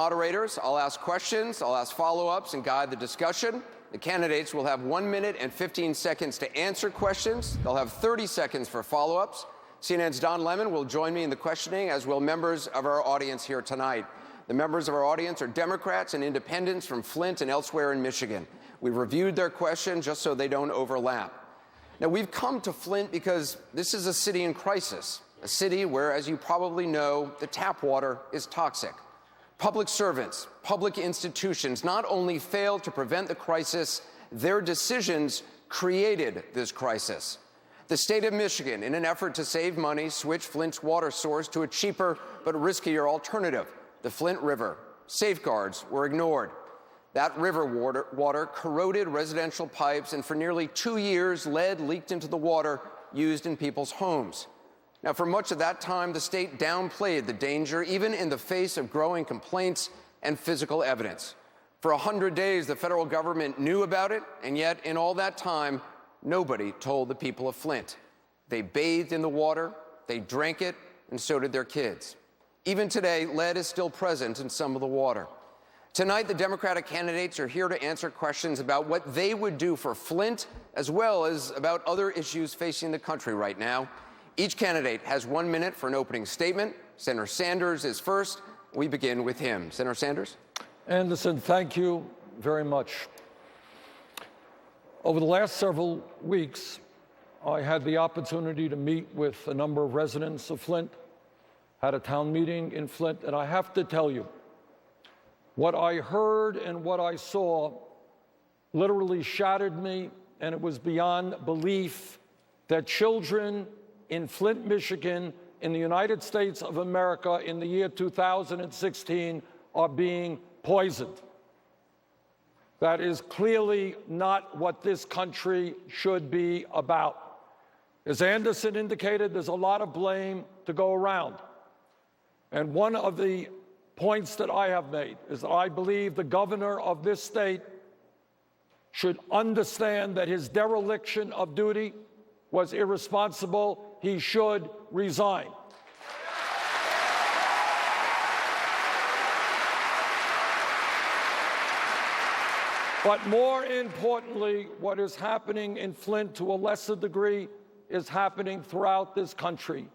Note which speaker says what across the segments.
Speaker 1: Moderators, I'll ask questions, I'll ask follow-ups, and guide the discussion. The candidates will have 1 minute and 15 seconds to answer questions. They'll have 30 seconds for follow-ups. CNN's Don Lemon will join me in the questioning, as will members of our audience here tonight. The members of our audience are Democrats and independents from Flint and elsewhere in Michigan. We've reviewed their questions just so they don't overlap. Now, we've come to Flint because this is a city in crisis, a city where, as you probably know, the tap water is toxic. Public servants, public institutions not only failed to prevent the crisis, their decisions created this crisis. The state of Michigan, in an effort to save money, switched Flint's water source to a cheaper but riskier alternative, the Flint River. Safeguards were ignored. That river water corroded residential pipes, and for nearly 2 years, lead leaked into the water used in people's homes. Now, for much of that time, the state downplayed the danger, even in the face of growing complaints and physical evidence. For 100 days, the federal government knew about it, and yet, in all that time, nobody told the people of Flint. They bathed in the water, they drank it, and so did their kids. Even today, lead is still present in some of the water. Tonight, the Democratic candidates are here to answer questions about what they would do for Flint, as well as about other issues facing the country right now. Each candidate has 1 minute for an opening statement. Senator Sanders is first. We begin with him. Senator Sanders.
Speaker 2: Anderson, thank you very much. Over the last several weeks, I had the opportunity to meet with a number of residents of Flint, had a town meeting in Flint, and I have to tell you, what I heard and what I saw literally shattered me, and it was beyond belief that children in Flint, Michigan, in the United States of America in the year 2016 are being poisoned. That is clearly not what this country should be about. As Anderson indicated, there's a lot of blame to go around. And one of the points that I have made is that I believe the governor of this state should understand that his dereliction of duty was irresponsible. He should resign. But more importantly, what is happening in Flint to a lesser degree is happening throughout this country.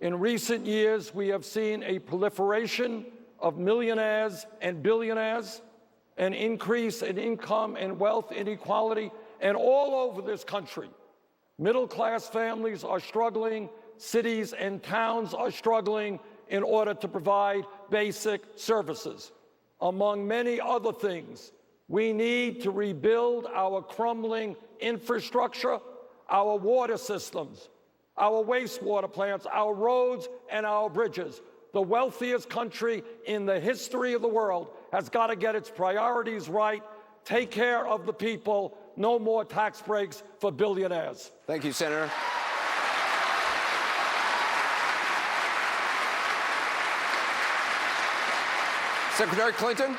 Speaker 2: In recent years, we have seen a proliferation of millionaires and billionaires, an increase in income and wealth inequality, and all over this country. Middle-class families are struggling, cities and towns are struggling in order to provide basic services. Among many other things, we need to rebuild our crumbling infrastructure, our water systems, our wastewater plants, our roads, and our bridges. The wealthiest country in the history of the world has got to get its priorities right, take care of the people. No more tax breaks for billionaires.
Speaker 1: Thank you, Senator. Secretary Clinton.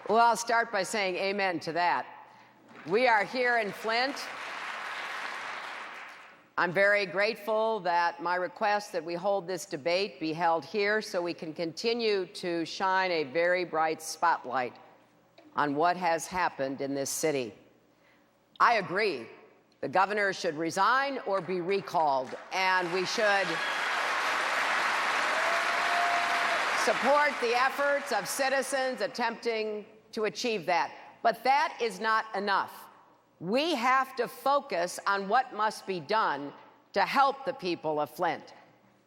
Speaker 3: Well, I'll start by saying amen to that. We are here in Flint. I'm very grateful that my request that we hold this debate be held here so we can continue to shine a very bright spotlight on what has happened in this city. I agree. The governor should resign or be recalled, and we should support the efforts of citizens attempting to achieve that. But that is not enough. We have to focus on what must be done to help the people of Flint.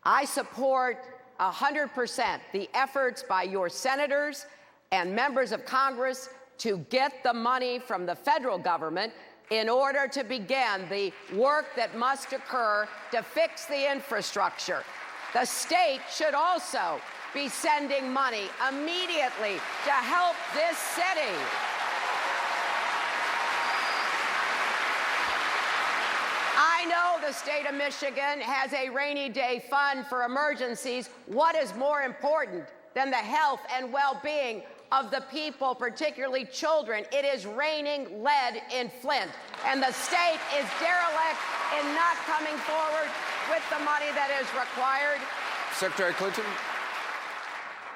Speaker 3: I support 100% the efforts by your senators and members of Congress to get the money from the federal government in order to begin the work that must occur to fix the infrastructure. The state should also be sending money immediately to help this city. I know the state of Michigan has a rainy day fund for emergencies. What is more important than the health and well-being of the people, particularly children? It is raining lead in Flint, and the state is derelict in not coming forward with the money that is required.
Speaker 1: Secretary Clinton.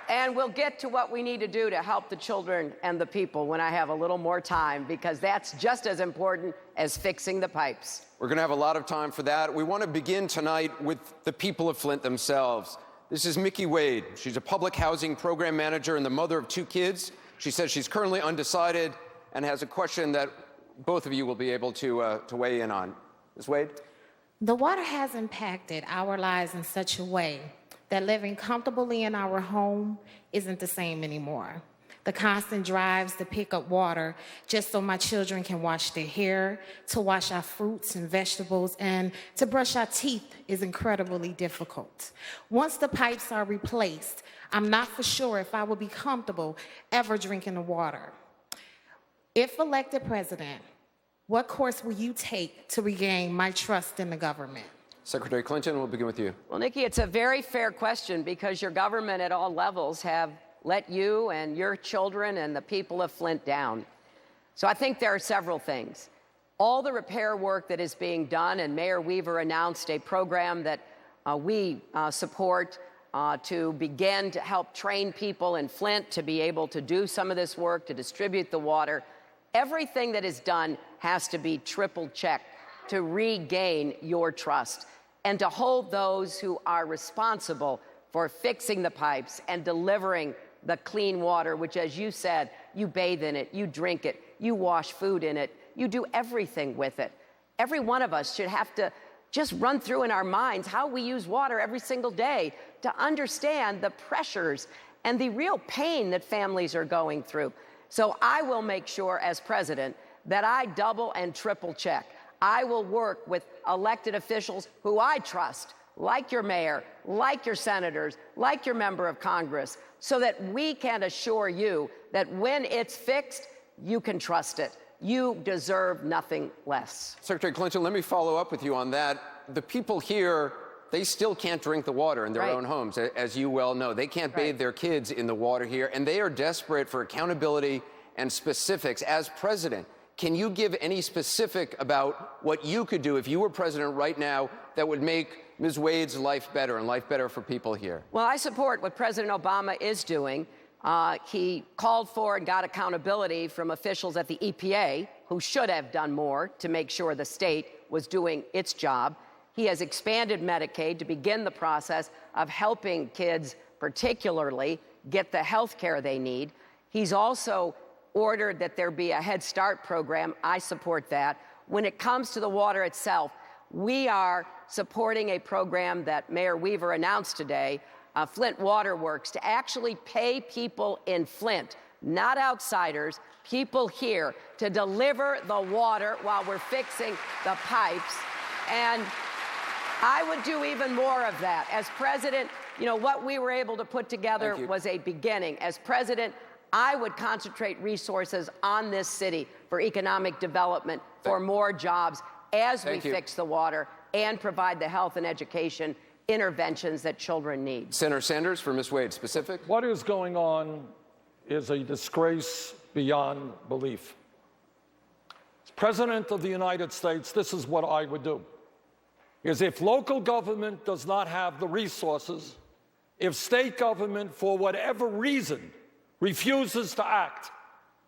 Speaker 3: And we'll get to what we need to do to help the children and the people when I have a little more time, because that's just as important as fixing the pipes.
Speaker 1: We're going to have a lot of time for that. We want to begin tonight with the people of Flint themselves. This is Mickey Wade. She's a public housing program manager and the mother of 2 kids. She says she's currently undecided and has a question that both of you will be able to weigh in on. Ms. Wade?
Speaker 4: The water has impacted our lives in such a way that living comfortably in our home isn't the same anymore. The constant drives to pick up water just so my children can wash their hair, to wash our fruits and vegetables, and to brush our teeth is incredibly difficult. Once the pipes are replaced, I'm not for sure if I will be comfortable ever drinking the water. If elected president, what course will you take to regain my trust in the government?
Speaker 1: Secretary Clinton, we'll begin with you.
Speaker 3: Well, Nikki, it's a very fair question, because your government at all levels have let you and your children and the people of Flint down. So I think there are several things. All the repair work that is being done, and Mayor Weaver announced a program that we support to begin to help train people in Flint to be able to do some of this work, to distribute the water. Everything that is done has to be triple checked to regain your trust, and to hold those who are responsible for fixing the pipes and delivering the clean water, which, as you said, you bathe in it, you drink it, you wash food in it, you do everything with it. Every one of us should have to just run through in our minds how we use water every single day to understand the pressures and the real pain that families are going through. So I will make sure, as president, that I double and triple check. I will work with elected officials who I trust, like your mayor, like your senators, like your member of Congress, so that we can assure you that when it's fixed, you can trust it. You deserve nothing less.
Speaker 1: Secretary Clinton, let me follow up with you on that. The people here, they still can't drink the water in their own homes, as you well know. They can't bathe their kids in the water here, and they are desperate for accountability and specifics. As president, can you give any specific about what you could do if you were president right now that would make Ms. Wade's life better and life better for people here?
Speaker 3: Well, I support what President Obama is doing. He called for and got accountability from officials at the EPA, who should have done more to make sure the state was doing its job. He has expanded Medicaid to begin the process of helping kids, particularly, get the health care they need. He's also ordered that there be a Head Start program. I support that. When it comes to the water itself, we are supporting a program that Mayor Weaver announced today, Flint Water Works, to actually pay people in Flint, not outsiders, people here, to deliver the water while we're fixing the pipes. And I would do even more of that. As president, you know, what we were able to put together was a beginning. As president, I would concentrate resources on this city for economic development, for more jobs, as we fix the water and provide the health and education interventions that children need.
Speaker 1: Senator Sanders, for Ms. Wade, specific.
Speaker 2: What is going on is a disgrace beyond belief. As President of the United States, this is what I would do. Is if local government does not have the resources, if state government, for whatever reason, refuses to act,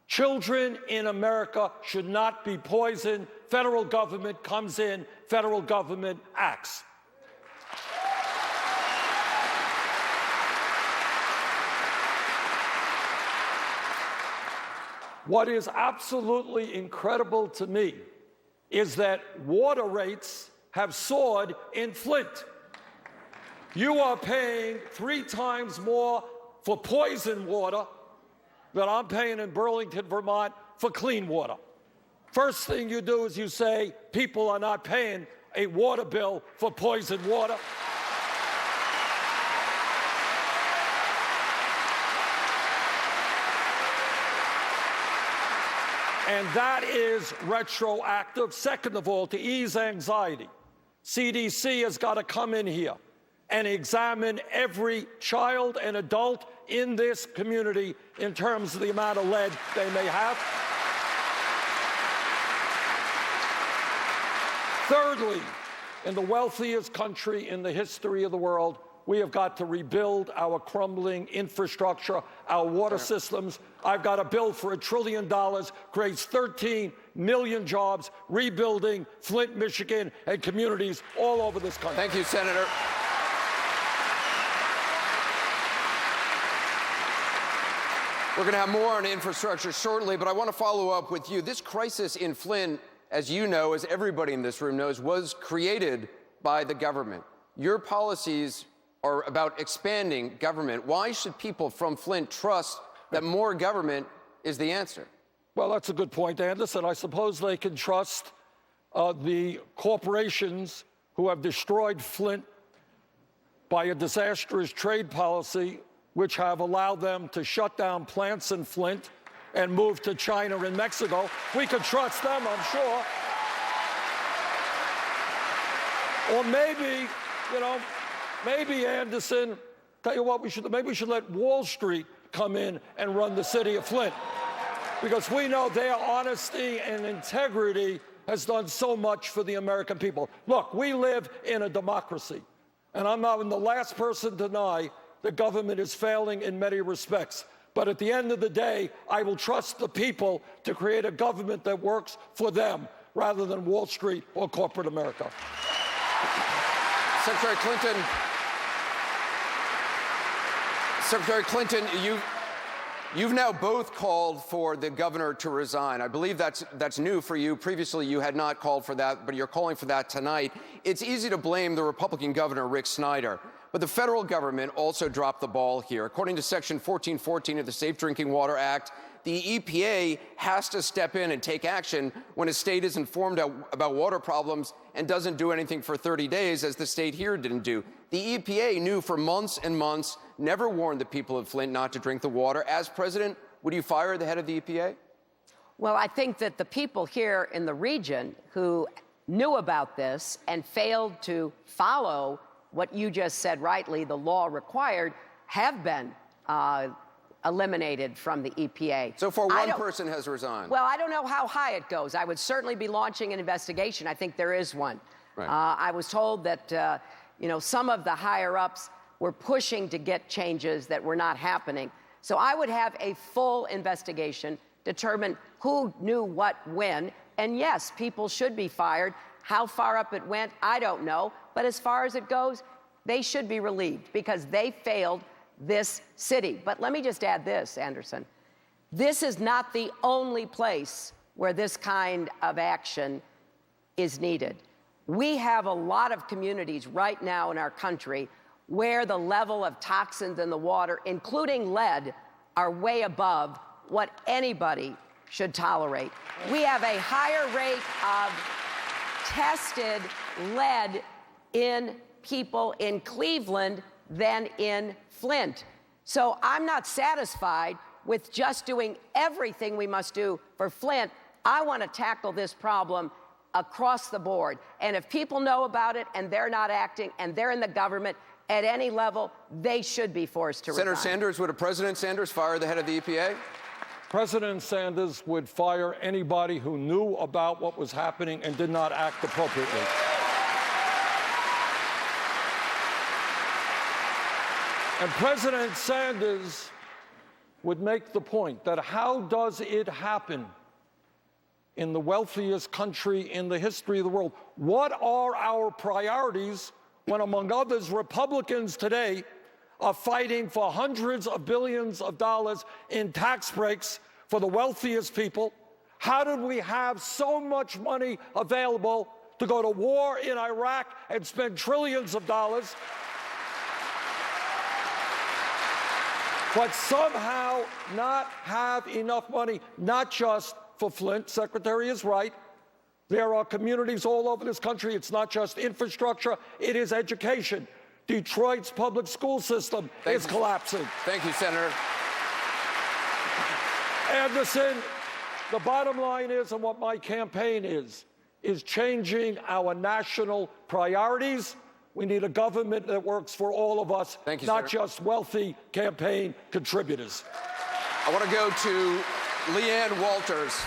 Speaker 2: children in America should not be poisoned. Federal government comes in, federal government acts. What is absolutely incredible to me is that water rates have soared in Flint. You are paying 3 times more for poison water than I'm paying in Burlington, Vermont for clean water. First thing you do is you say people are not paying a water bill for poison water. And that is retroactive. Second of all, to ease anxiety, CDC has got to come in here and examine every child and adult in this community in terms of the amount of lead they may have. Thirdly, in the wealthiest country in the history of the world, We have got to rebuild our crumbling infrastructure, our water systems. I've got a bill for $1 trillion, creates 13 million jobs, rebuilding Flint, Michigan, and communities all over this country.
Speaker 1: Thank you, Senator. We're going to have more on infrastructure shortly, but I want to follow up with you. This crisis in Flint, as you know, as everybody in this room knows, was created by the government. Your policies are about expanding government. Why should people from Flint trust that more government is the answer?
Speaker 2: Well, that's a good point, Anderson. I suppose they can trust the corporations who have destroyed Flint by a disastrous trade policy, which have allowed them to shut down plants in Flint and move to China and Mexico. We could trust them, I'm sure. Or maybe, maybe, Anderson, tell you what, maybe we should let Wall Street come in and run the city of Flint, because we know their honesty and integrity has done so much for the American people. Look, we live in a democracy, and I'm not the last person to deny the government is failing in many respects. But at the end of the day, I will trust the people to create a government that works for them rather than Wall Street or corporate America.
Speaker 1: Secretary Clinton, you've now both called for the governor to resign. I believe that's new for you. Previously, you had not called for that, but you're calling for that tonight. It's easy to blame the Republican governor, Rick Snyder. But the federal government also dropped the ball here. According to Section 1414 of the Safe Drinking Water Act, the EPA has to step in and take action when a state is informed about water problems and doesn't do anything for 30 days, as the state here didn't do. The EPA knew for months and months, never warned the people of Flint not to drink the water. As president, would you fire the head of the EPA?
Speaker 3: Well, I think that the people here in the region who knew about this and failed to follow what you just said rightly, the law required, have been eliminated from the EPA.
Speaker 1: So far, one person has resigned.
Speaker 3: Well, I don't know how high it goes. I would certainly be launching an investigation. I think there is one.
Speaker 1: Right.
Speaker 3: I was told that, some of the higher-ups were pushing to get changes that were not happening. So I would have a full investigation, determine who knew what when, and yes, people should be fired. How far up it went, I don't know. But as far as it goes, they should be relieved because they failed this city. But let me just add this, Anderson. This is not the only place where this kind of action is needed. We have a lot of communities right now in our country where the level of toxins in the water, including lead, are way above what anybody should tolerate. We have a higher rate of tested lead in people in Cleveland than in Flint. So I'm not satisfied with just doing everything we must do for Flint. I want to tackle this problem across the board. And if people know about it and they're not acting and they're in the government at any level, they should be forced to resign.
Speaker 1: Senator Sanders, would President Sanders fire the head of the EPA?
Speaker 2: President Sanders would fire anybody who knew about what was happening and did not act appropriately. And President Sanders would make the point that how does it happen in the wealthiest country in the history of the world? What are our priorities when, among others, Republicans today are fighting for hundreds of billions of dollars in tax breaks for the wealthiest people? How did we have so much money available to go to war in Iraq and spend trillions of dollars, but somehow not have enough money, not just for Flint? Secretary is right. There are communities all over this country. It's not just infrastructure, it is education. Detroit's public school system is collapsing.
Speaker 1: Thank you, Senator.
Speaker 2: Anderson, the bottom line is, and what my campaign is changing our national priorities. We need a government that works for all of us,
Speaker 1: Thank you,
Speaker 2: not
Speaker 1: Senator.
Speaker 2: just wealthy campaign contributors.
Speaker 1: I want to go to Leanne Walters.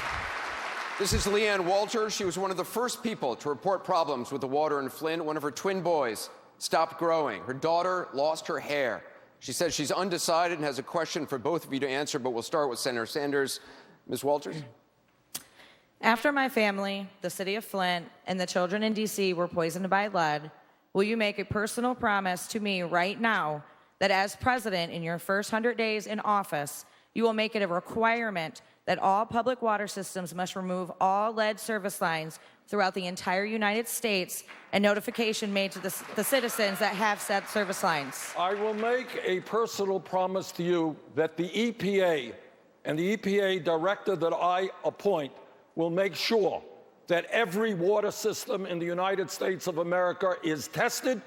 Speaker 1: This is Leanne Walters. She was one of the first people to report problems with the water in Flint. One of her twin boys stopped growing. Her daughter lost her hair. She says she's undecided and has a question for both of you to answer, but we'll start with Senator Sanders. Ms. Walters?
Speaker 5: After my family, the city of Flint, and the children in D.C. were poisoned by lead, will you make a personal promise to me right now that as president in your first 100 days in office, you will make it a requirement that all public water systems must remove all lead service lines throughout the entire United States and notification made to the citizens that have said service lines?
Speaker 2: I will make a personal promise to you that the EPA and the EPA director that I appoint will make sure that every water system in the United States of America is tested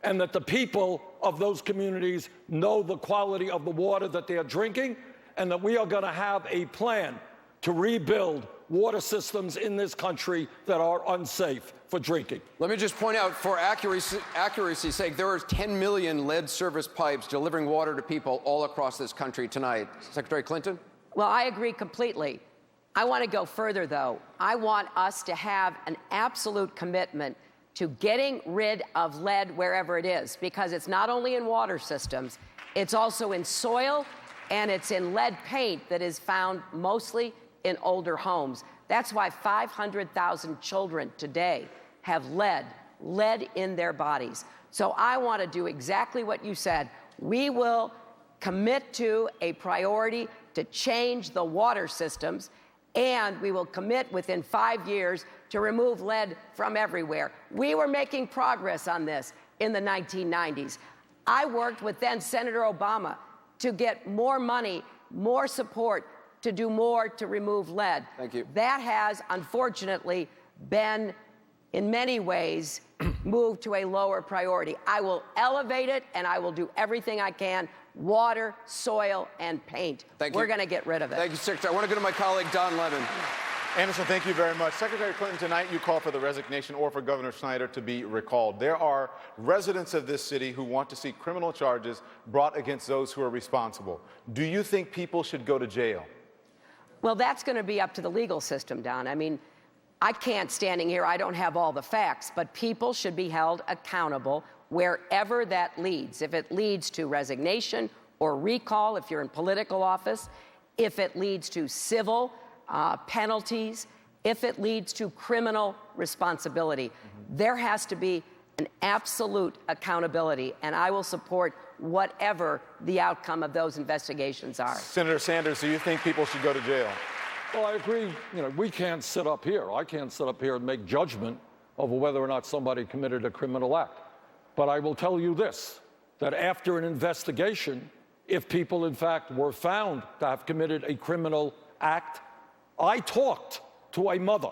Speaker 2: and that the people of those communities know the quality of the water that they're drinking, and that we are going to have a plan to rebuild water systems in this country that are unsafe for drinking.
Speaker 1: Let me just point out, for accuracy's sake, there are 10 million lead service pipes delivering water to people all across this country tonight. Secretary Clinton?
Speaker 3: Well, I agree completely. I want to go further, though. I want us to have an absolute commitment to getting rid of lead wherever it is, because it's not only in water systems, it's also in soil, and it's in lead paint that is found mostly in older homes. That's why 500,000 children today have lead in their bodies. So I want to do exactly what you said. We will commit to a priority to change the water systems, and we will commit within 5 years to remove lead from everywhere. We were making progress on this in the 1990s. I worked with then Senator Obama to get more money, more support, to do more to remove lead.
Speaker 1: Thank you.
Speaker 3: That has, unfortunately, been, in many ways, moved to a lower priority. I will elevate it, and I will do everything I can. Water, soil, and paint.
Speaker 1: Thank you.
Speaker 3: We're going to get rid of it.
Speaker 1: Thank you, Secretary. I want to go to my colleague, Don Lemon.
Speaker 6: Anderson, thank you very much. Secretary Clinton, tonight you called for the resignation or for Governor Snyder to be recalled. There are residents of this city who want to see criminal charges brought against those who are responsible. Do you think people should go to jail?
Speaker 3: Well, that's going to be up to the legal system, Don. I mean, I can't, standing here, I don't have all the facts, but people should be held accountable wherever that leads. If it leads to resignation or recall, if you're in political office, if it leads to civil penalties, if it leads to criminal responsibility, there has to be an absolute accountability, and I will support whatever the outcome of those investigations are.
Speaker 6: Senator Sanders, do you think people should go to jail?
Speaker 2: Well, I agree. We can't sit up here. I can't sit up here and make judgment over whether or not somebody committed a criminal act. But I will tell you this, that after an investigation, if people, in fact, were found to have committed a criminal act, I talked to a mother.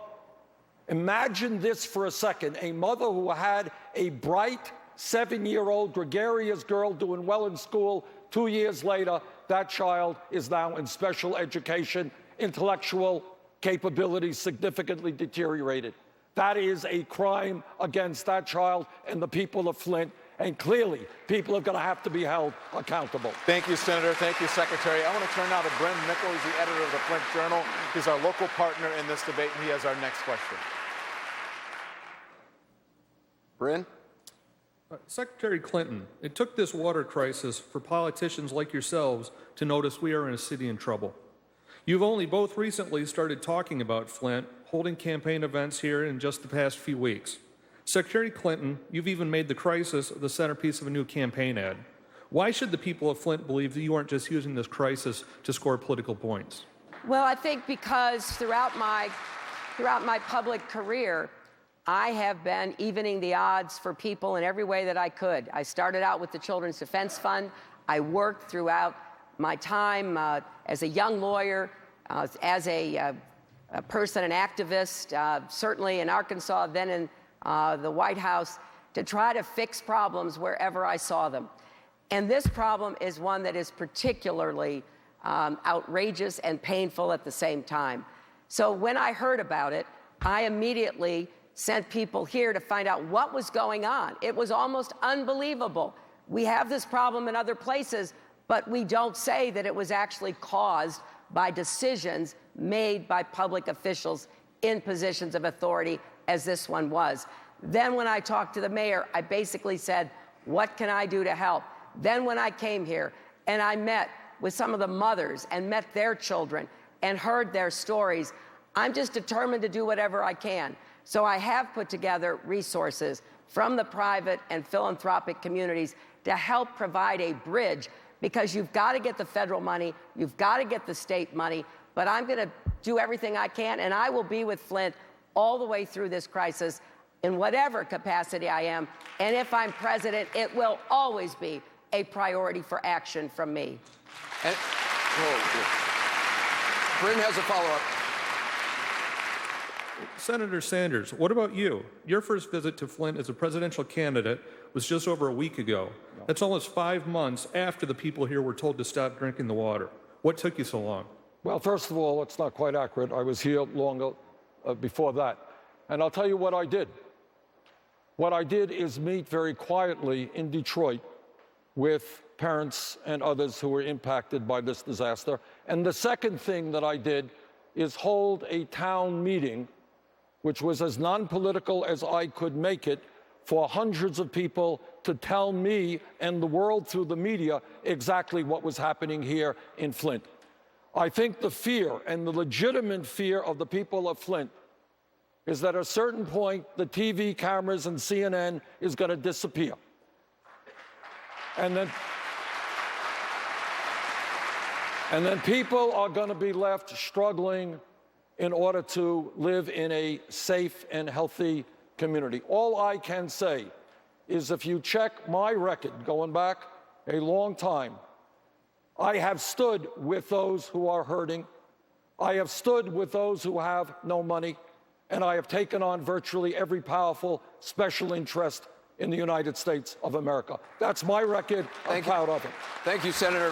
Speaker 2: Imagine this for a second, a mother who had a bright 7-year-old gregarious girl doing well in school. 2 years later, that child is now in special education, intellectual capabilities significantly deteriorated. That is a crime against that child and the people of Flint, and clearly people are going to have to be held accountable.
Speaker 6: Thank you, Senator. Thank you, Secretary. I want to turn now to Bren Nickel. He's the editor of the Flint Journal. He's our local partner in this debate, and he has our next question.
Speaker 1: Bryn?
Speaker 7: Secretary Clinton, it took this water crisis for politicians like yourselves to notice we are in a city in trouble. You've only both recently started talking about Flint, holding campaign events here in just the past few weeks. Secretary Clinton, you've even made the crisis the centerpiece of a new campaign ad. Why should the people of Flint believe that you aren't just using this crisis to score political points?
Speaker 3: Well, I think because throughout my public career, I have been evening the odds for people in every way that I could. I started out with the Children's Defense Fund. I worked throughout my time as a young lawyer, as a person, an activist, certainly in Arkansas, then in the White House, to try to fix problems wherever I saw them. And this problem is one that is particularly outrageous and painful at the same time. So when I heard about it, I immediately sent people here to find out what was going on. It was almost unbelievable. We have this problem in other places, but we don't say that it was actually caused by decisions made by public officials in positions of authority, as this one was. Then when I talked to the mayor, I basically said, What can I do to help? Then when I came here and I met with some of the mothers and met their children and heard their stories, I'm just determined to do whatever I can. So I have put together resources from the private and philanthropic communities to help provide a bridge, because you've got to get the federal money, you've got to get the state money, but I'm going to do everything I can, and I will be with Flint all the way through this crisis in whatever capacity I am. And if I'm president, it will always be a priority for action from me.
Speaker 1: And, Bryn has a follow-up.
Speaker 7: Senator Sanders, what about you? Your first visit to Flint as a presidential candidate was just over a week ago. That's almost 5 months after the people here were told to stop drinking the water. What took you so long?
Speaker 2: Well, first of all, it's not quite accurate. I was here longer before that. And I'll tell you what I did. What I did is meet very quietly in Detroit with parents and others who were impacted by this disaster. And the second thing that I did is hold a town meeting, which was as non-political as I could make it, for hundreds of people to tell me and the world through the media exactly what was happening here in Flint. I think the fear, and the legitimate fear of the people of Flint, is that at a certain point, the TV cameras and CNN is going to disappear. And then people are going to be left struggling in order to live in a safe and healthy community. All I can say is, if you check my record going back a long time, I have stood with those who are hurting. I have stood with those who have no money. And I have taken on virtually every powerful special interest in the United States of America. That's my record. I'm proud of it.
Speaker 1: Thank you, Senator.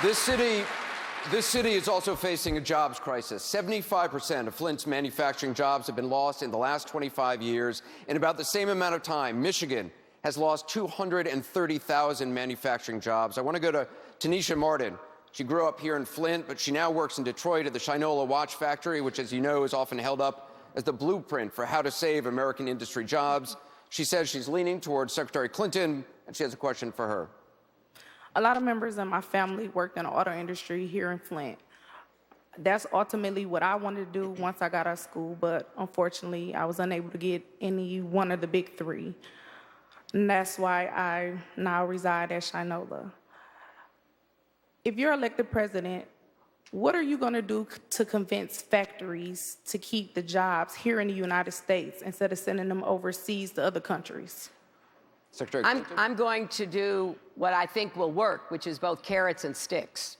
Speaker 1: This city is also facing a jobs crisis. 75% of Flint's manufacturing jobs have been lost in the last 25 years. In about the same amount of time, Michigan has lost 230,000 manufacturing jobs. I want to go to Tanisha Martin. She grew up here in Flint, but she now works in Detroit at the Shinola Watch Factory, which, as you know, is often held up as the blueprint for how to save American industry jobs. She says she's leaning towards Secretary Clinton, and she has a question for her.
Speaker 8: A lot of members of my family worked in the auto industry here in Flint. That's ultimately what I wanted to do once I got out of school, but unfortunately, I was unable to get any one of the big three. And that's why I now reside at Shinola. If you're elected president, what are you going to do to convince factories to keep the jobs here in the United States instead of sending them overseas to other countries?
Speaker 1: Secretary Clinton?
Speaker 3: I'm going to do what I think will work, which is both carrots and sticks.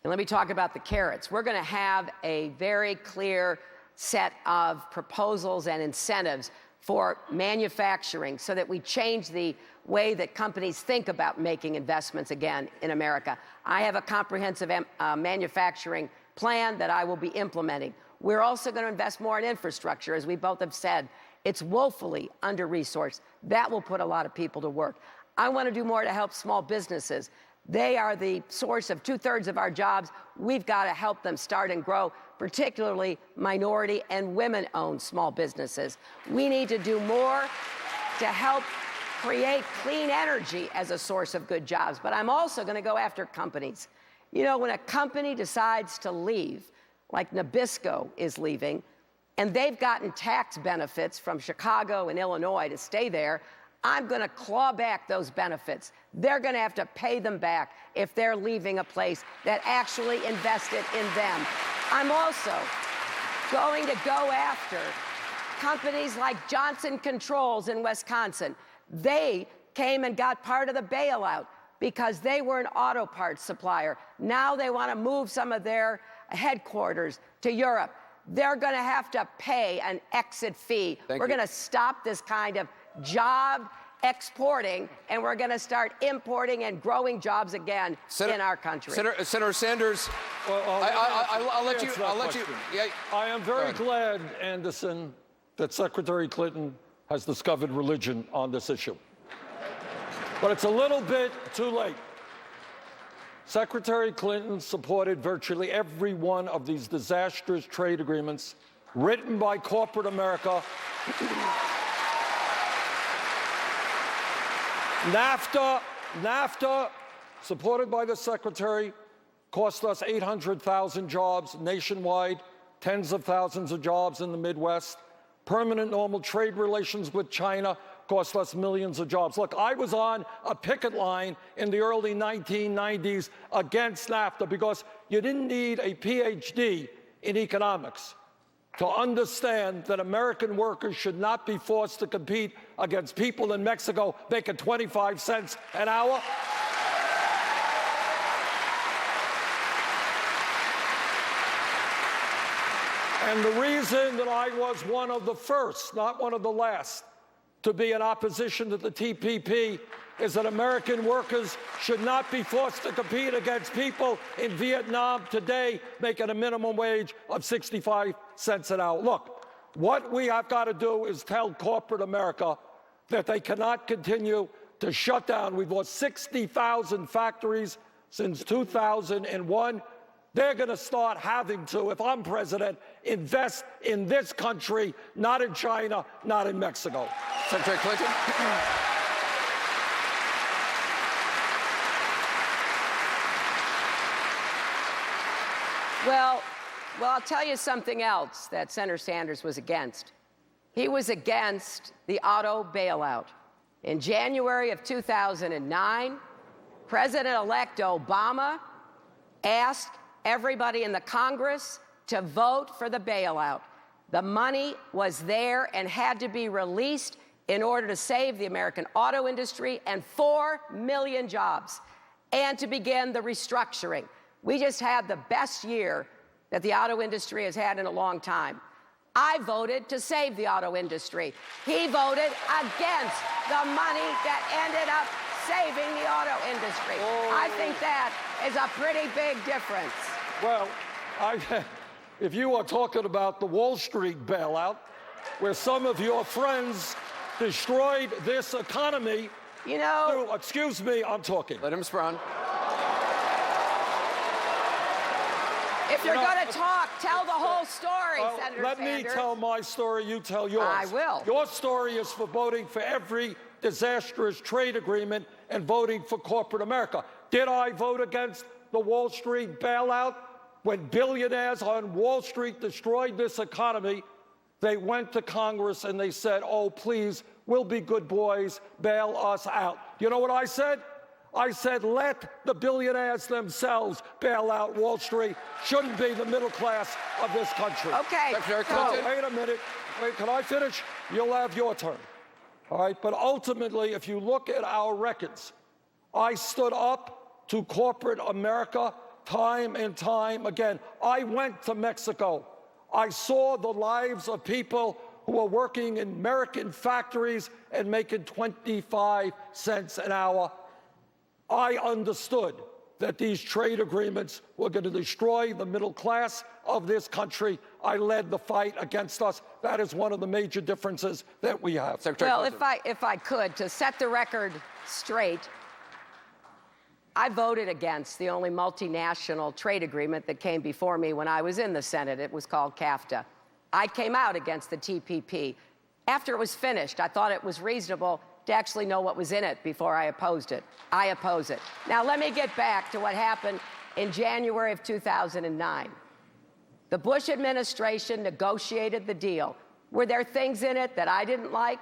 Speaker 3: And let me talk about the carrots. We're going to have a very clear set of proposals and incentives for manufacturing so that we change the way that companies think about making investments again in America. I have a comprehensive manufacturing plan that I will be implementing. We're also going to invest more in infrastructure, as we both have said. It's woefully under-resourced. That will put a lot of people to work. I want to do more to help small businesses. They are the source of 2/3 of our jobs. We've got to help them start and grow, particularly minority and women-owned small businesses. We need to do more to help create clean energy as a source of good jobs. But I'm also going to go after companies. You know, when a company decides to leave, like Nabisco is leaving, and they've gotten tax benefits from Chicago and Illinois to stay there, I'm going to claw back those benefits. They're going to have to pay them back if they're leaving a place that actually invested in them. I'm also going to go after companies like Johnson Controls in Wisconsin. They came and got part of the bailout because they were an auto parts supplier. Now they want to move some of their headquarters to Europe. They're going to have to pay an exit fee. We're going to stop this kind of job exporting, and we're going to start importing and growing jobs again in our country.
Speaker 1: Senator Sanders, I'll let you. Yeah.
Speaker 2: I am very glad, Anderson, that Secretary Clinton has discovered religion on this issue. But it's a little bit too late. Secretary Clinton supported virtually every one of these disastrous trade agreements written by corporate America. NAFTA, supported by the Secretary, cost us 800,000 jobs nationwide, tens of thousands of jobs in the Midwest. Permanent normal trade relations with China cost us millions of jobs. Look, I was on a picket line in the early 1990s against NAFTA because you didn't need a PhD in economics to understand that American workers should not be forced to compete against people in Mexico making 25 cents an hour. And the reason that I was one of the first, not one of the last, to be in opposition to the TPP is that American workers should not be forced to compete against people in Vietnam today making a minimum wage of 65 cents an hour. Look, what we have got to do is tell corporate America that they cannot continue to shut down. We've lost 60,000 factories since 2001. They're going to start having to, if I'm president, invest in this country, not in China, not in Mexico.
Speaker 1: Secretary Clinton.
Speaker 3: Well, I'll tell you something else that Senator Sanders was against. He was against the auto bailout. In January of 2009, President-elect Obama asked everybody in the Congress to vote for the bailout. The money was there and had to be released in order to save the American auto industry and 4 million jobs, and to begin the restructuring. We just had the best year that the auto industry has had in a long time. I voted to save the auto industry. He voted against the money that ended up saving the auto industry. I think that is a pretty big difference.
Speaker 2: Well, if you are talking about the Wall Street bailout, where some of your friends destroyed this economy,
Speaker 3: you know...
Speaker 2: Excuse me, I'm talking.
Speaker 1: Let him respond.
Speaker 3: If you're going to talk, tell the whole story, Senator
Speaker 2: Let
Speaker 3: Sanders.
Speaker 2: me tell my story, you tell yours.
Speaker 3: I will.
Speaker 2: Your story is for voting for every disastrous trade agreement and voting for corporate America. Did I vote against the Wall Street bailout? When billionaires on Wall Street destroyed this economy, they went to Congress and they said, oh, please, we'll be good boys, bail us out. You know what I said? I said, let the billionaires themselves bail out Wall Street. Shouldn't be the middle class of this country.
Speaker 3: Okay.
Speaker 1: Secretary Clinton.
Speaker 2: Wait a minute. Wait, can I finish? You'll have your turn. All right, but ultimately, if you look at our records, I stood up to corporate America time and time again. I went to Mexico. I saw the lives of people who are working in American factories and making 25 cents an hour. I understood that these trade agreements were going to destroy the middle class of this country. I led the fight against us. That is one of the major differences that we have.
Speaker 1: Secretary
Speaker 3: Well,
Speaker 1: Clinton.
Speaker 3: if I could, to set the record straight, I voted against the only multinational trade agreement that came before me when I was in the Senate. It was called CAFTA. I came out against the TPP. After it was finished, I thought it was reasonable to actually know what was in it before I opposed it. I oppose it. Now, let me get back to what happened in January of 2009. The Bush administration negotiated the deal. Were there things in it that I didn't like?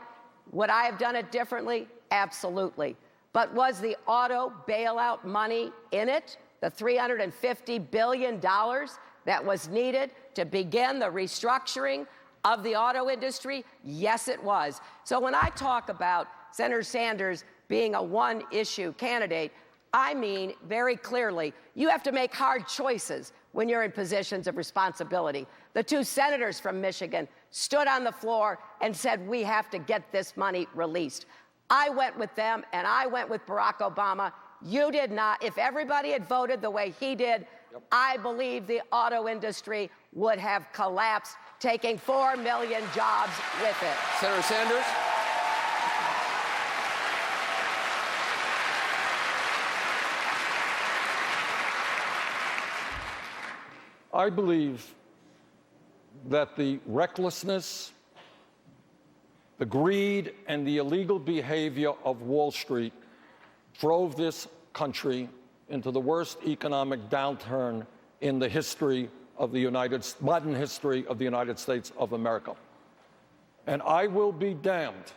Speaker 3: Would I have done it differently? Absolutely. But was the auto bailout money in it? The $350 billion that was needed to begin the restructuring of the auto industry? Yes, it was. So when I talk about Senator Sanders being a one-issue candidate, I mean very clearly, you have to make hard choices when you're in positions of responsibility. The two senators from Michigan stood on the floor and said, we have to get this money released. I went with them, and I went with Barack Obama. You did not. If everybody had voted the way he did, I believe the auto industry would have collapsed, taking 4 million jobs with it.
Speaker 1: Senator Sanders.
Speaker 2: I believe that the recklessness, the greed, and the illegal behavior of Wall Street drove this country into the worst economic downturn in the history of the modern history of the United States of America. And I will be damned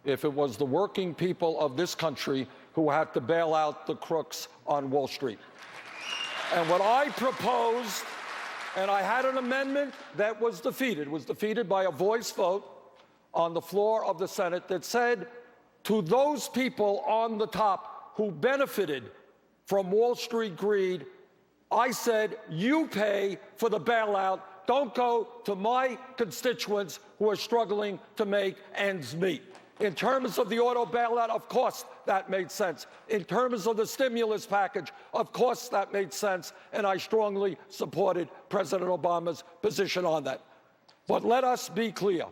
Speaker 2: if it was the working people of this country who had to bail out the crooks on Wall Street. And what I proposed, and I had an amendment that was defeated by a voice vote on the floor of the Senate that said to those people on the top who benefited from Wall Street greed, I said, you pay for the bailout. Don't go to my constituents who are struggling to make ends meet. In terms of the auto bailout, of course that made sense. In terms of the stimulus package, of course that made sense, and I strongly supported President Obama's position on that. But let us be clear.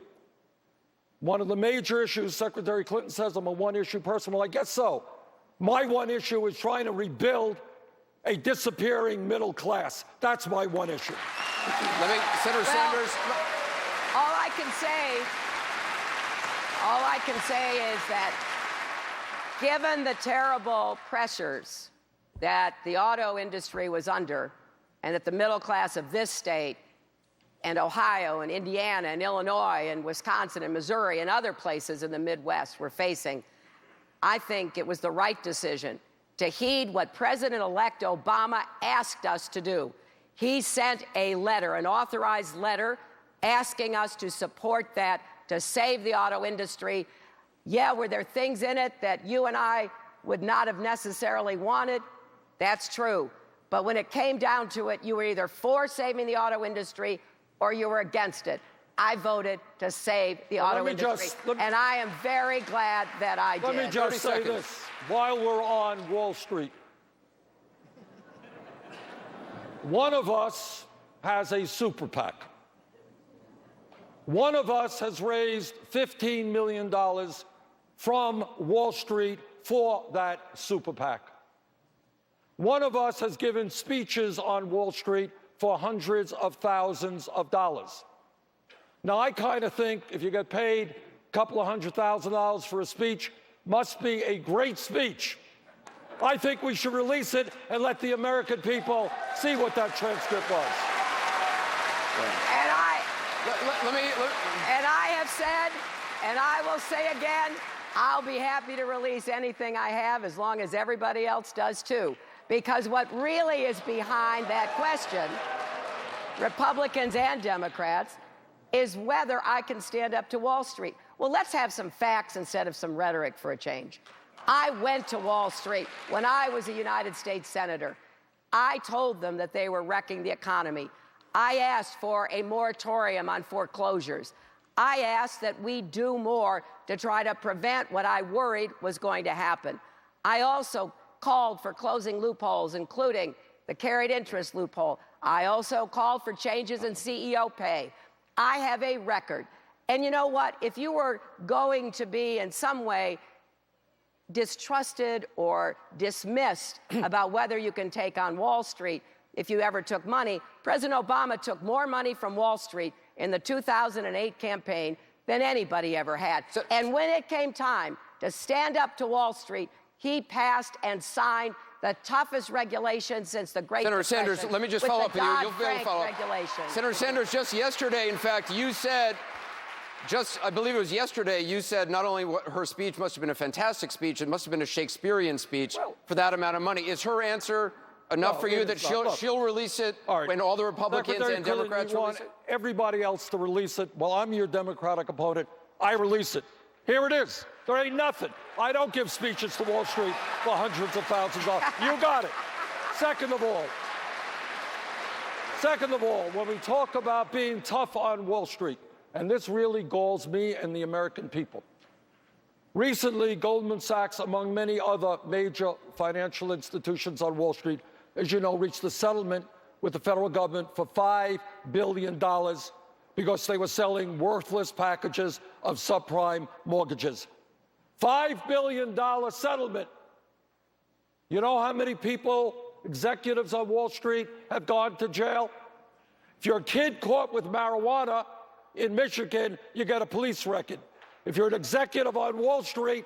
Speaker 2: One of the major issues, Secretary Clinton says I'm a one-issue person. Well, I guess so. My one issue is trying to rebuild a disappearing middle class. That's my one issue.
Speaker 1: Senator Sanders.
Speaker 3: All I can say is that given the terrible pressures that the auto industry was under, and that the middle class of this state and Ohio and Indiana and Illinois and Wisconsin and Missouri and other places in the Midwest were facing, I think it was the right decision to heed what President-elect Obama asked us to do. He sent a letter, an authorized letter, asking us to support that to save the auto industry. Yeah, were there things in it that you and I would not have necessarily wanted? That's true. But when it came down to it, you were either for saving the auto industry or you were against it. I voted to save the auto industry, and I am very glad that I did.
Speaker 2: Let me just say this while we're on Wall Street. One of us has a super PAC. One of us has raised $15 million from Wall Street for that super PAC. One of us has given speeches on Wall Street for hundreds of thousands of dollars. Now, I kind of think if you get paid a couple of $100,000 for a speech, must be a great speech. I think we should release it and let the American people see what that transcript was.
Speaker 3: And I have said, and I will say again, I'll be happy to release anything I have as long as everybody else does too. Because what really is behind that question, Republicans and Democrats, is whether I can stand up to Wall Street. Well, let's have some facts instead of some rhetoric for a change. I went to Wall Street when I was a United States Senator. I told them that they were wrecking the economy. I asked for a moratorium on foreclosures. I asked that we do more to try to prevent what I worried was going to happen. I also called for closing loopholes, including the carried interest loophole. I also called for changes in CEO pay. I have a record. And you know what? If you were going to be in some way distrusted or dismissed about whether you can take on Wall Street if you ever took money, President Obama took more money from Wall Street in the 2008 campaign than anybody ever had. And when it came time to stand up to Wall Street, he passed and signed the toughest regulation since the Great Depression.
Speaker 1: Senator Sanders, let me just follow up with you. You'll be able to follow up. Senator
Speaker 3: Sanders,
Speaker 1: just yesterday, in fact, you said, I believe it was yesterday, you said not only her speech must have been a fantastic speech, it must have been a Shakespearean speech for that amount of money. Is her answer enough for you that she'll release it when all the Republicans and Democrats release it?
Speaker 2: Everybody else to release it. Well, I'm your Democratic opponent. I release it. Here it is. There ain't nothing. I don't give speeches to Wall Street for hundreds of thousands of dollars. You got it. Second of all, when we talk about being tough on Wall Street, and this really galls me and the American people. Recently, Goldman Sachs, among many other major financial institutions on Wall Street, as you know, reached a settlement with the federal government for $5 billion because they were selling worthless packages of subprime mortgages. $5 billion settlement. You know how many people, executives on Wall Street, have gone to jail? If you're a kid caught with marijuana in Michigan, you get a police record. If you're an executive on Wall Street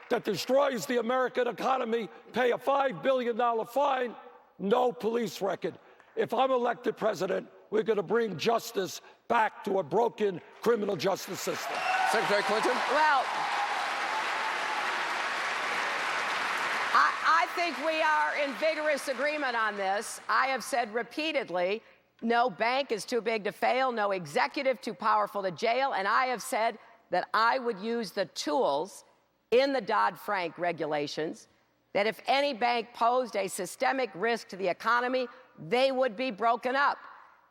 Speaker 2: that destroys the American economy, pay a $5 billion fine, no police record. If I'm elected president, we're going to bring justice back to a broken criminal justice system.
Speaker 1: Secretary Clinton?
Speaker 3: Well, I think we are in vigorous agreement on this. I have said repeatedly, no bank is too big to fail, no executive too powerful to jail, and I have said that I would use the tools in the Dodd-Frank regulations that if any bank posed a systemic risk to the economy, they would be broken up,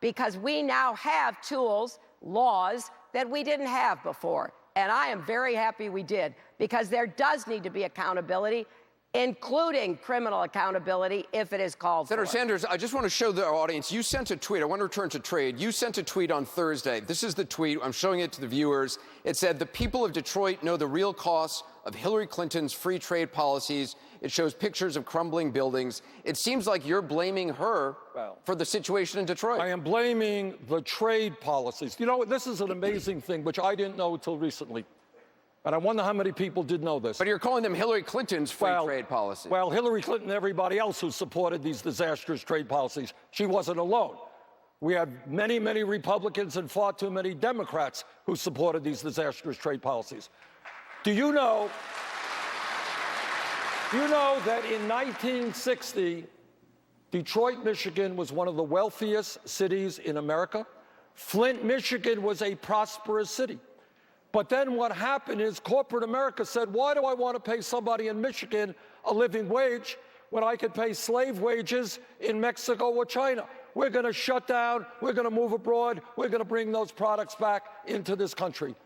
Speaker 3: because we now have tools, laws that we didn't have before. And I am very happy we did, because there does need to be accountability, including criminal accountability if it is called for.
Speaker 1: Senator Sanders, I just want to show the audience, you sent a tweet. I want to return to trade. You sent a tweet on Thursday. This is the tweet. I'm showing it to the viewers. It said, "The people of Detroit know the real costs of Hillary Clinton's free trade policies." It shows pictures of crumbling buildings. It seems like you're blaming her for the situation in Detroit.
Speaker 2: I am blaming the trade policies. You know, this is an amazing thing, which I didn't know until recently. And I wonder how many people did know this.
Speaker 1: But you're calling them Hillary Clinton's free trade policies.
Speaker 2: Well, Hillary Clinton and everybody else who supported these disastrous trade policies, she wasn't alone. We had many, many Republicans and far too many Democrats who supported these disastrous trade policies. Do you know that in 1960, Detroit, Michigan was one of the wealthiest cities in America? Flint, Michigan was a prosperous city. But then what happened is corporate America said, why do I want to pay somebody in Michigan a living wage when I could pay slave wages in Mexico or China? We're going to shut down, we're going to move abroad, we're going to bring those products back into this country.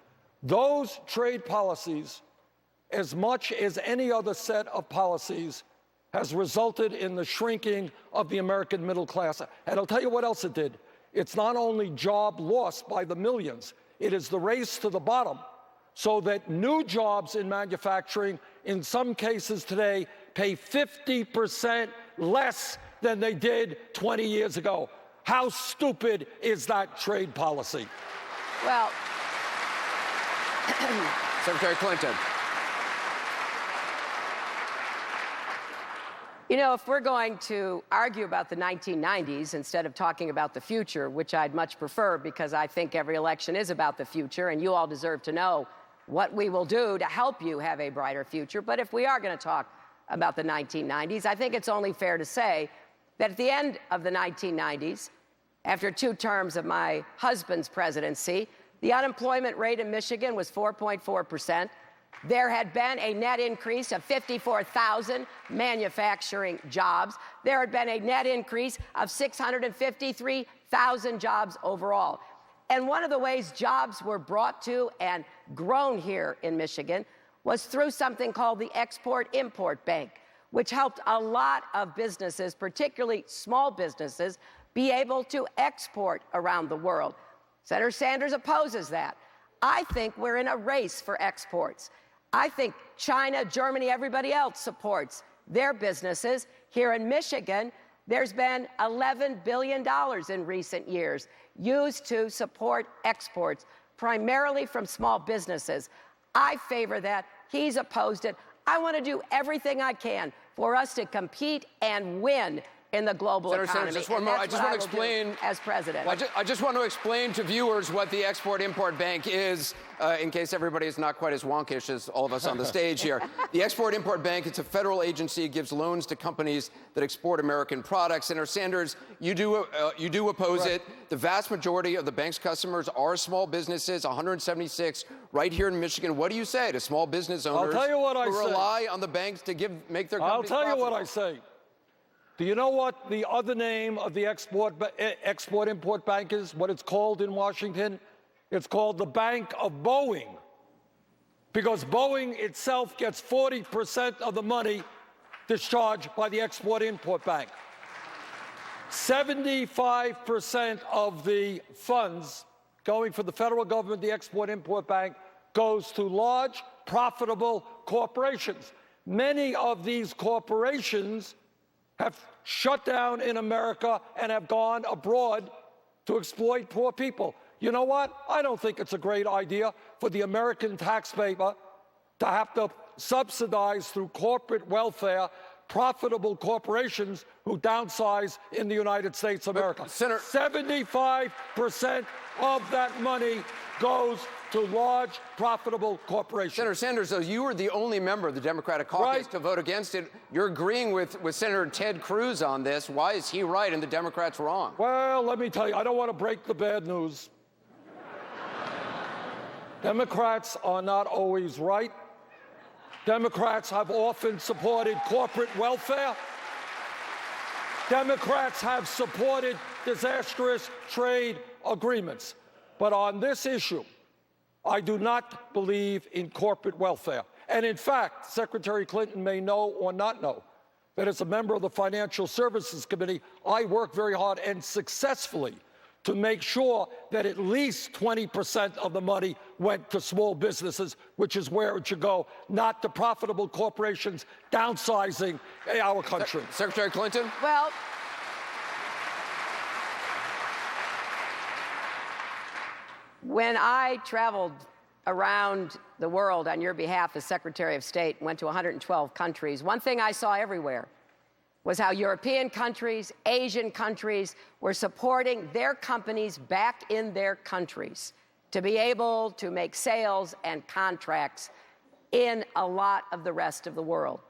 Speaker 2: Those trade policies, as much as any other set of policies, has resulted in the shrinking of the American middle class. And I'll tell you what else it did. It's not only job loss by the millions, it is the race to the bottom, so that new jobs in manufacturing, in some cases today, pay 50% less than they did 20 years ago. How stupid is that trade policy?
Speaker 3: Well,
Speaker 1: Secretary Clinton.
Speaker 3: you know, if we're going to argue about the 1990s instead of talking about the future, which I'd much prefer, because I think every election is about the future, and you all deserve to know what we will do to help you have a brighter future. But if we are going to talk about the 1990s, I think it's only fair to say that at the end of the 1990s, after 2 terms of my husband's presidency, the unemployment rate in Michigan was 4.4%. There had been a net increase of 54,000 manufacturing jobs. There had been a net increase of 653,000 jobs overall. And one of the ways jobs were brought to and grown here in Michigan was through something called the Export-Import Bank, which helped a lot of businesses, particularly small businesses, be able to export around the world. Senator Sanders opposes that. I think we're in a race for exports. I think China, Germany, everybody else supports their businesses. Here in Michigan, there's been $11 billion in recent years used to support exports, primarily from small businesses. I favor that. He's opposed it. I want to do everything I can for us to compete and win in the global economy.
Speaker 1: Sanders, just one more. I just want to explain,
Speaker 3: as president.
Speaker 1: Well, I just want to explain to viewers what the Export-Import Bank is, in case everybody is not quite as wonkish as all of us on the stage here. The Export-Import Bank, it's a federal agency. It gives loans to companies that export American products. Senator Sanders, you do oppose it. The vast majority of the bank's customers are small businesses, 176 right here in Michigan. What do you say to small business owners who rely on the banks to make their companies profitable?
Speaker 2: I'll tell you what I say. Do you know what the other name of the Export-Import Bank is, what it's called in Washington? It's called the Bank of Boeing, because Boeing itself gets 40% of the money discharged by the Export-Import Bank. 75% of the funds going for the federal government, the Export-Import Bank, goes to large, profitable corporations. Many of these corporations have shut down in America and have gone abroad to exploit poor people. You know what? I don't think it's a great idea for the American taxpayer to have to subsidize through corporate welfare profitable corporations who downsize in the United States of America. 75% of that money goes to large, profitable corporations.
Speaker 1: Senator Sanders, though, you were the only member of the Democratic caucus to vote against it. You're agreeing with Senator Ted Cruz on this. Why is he right and the Democrats wrong?
Speaker 2: Well, let me tell you, I don't want to break the bad news. Democrats are not always right. Democrats have often supported corporate welfare. Democrats have supported disastrous trade agreements. But on this issue, I do not believe in corporate welfare. And in fact, Secretary Clinton may know or not know that as a member of the Financial Services Committee, I work very hard and successfully to make sure that at least 20% of the money went to small businesses, which is where it should go, not to profitable corporations downsizing our country.
Speaker 1: Secretary Clinton?
Speaker 3: Well, when I traveled around the world on your behalf as Secretary of State, went to 112 countries, one thing I saw everywhere was how European countries, Asian countries were supporting their companies back in their countries to be able to make sales and contracts in a lot of the rest of the world.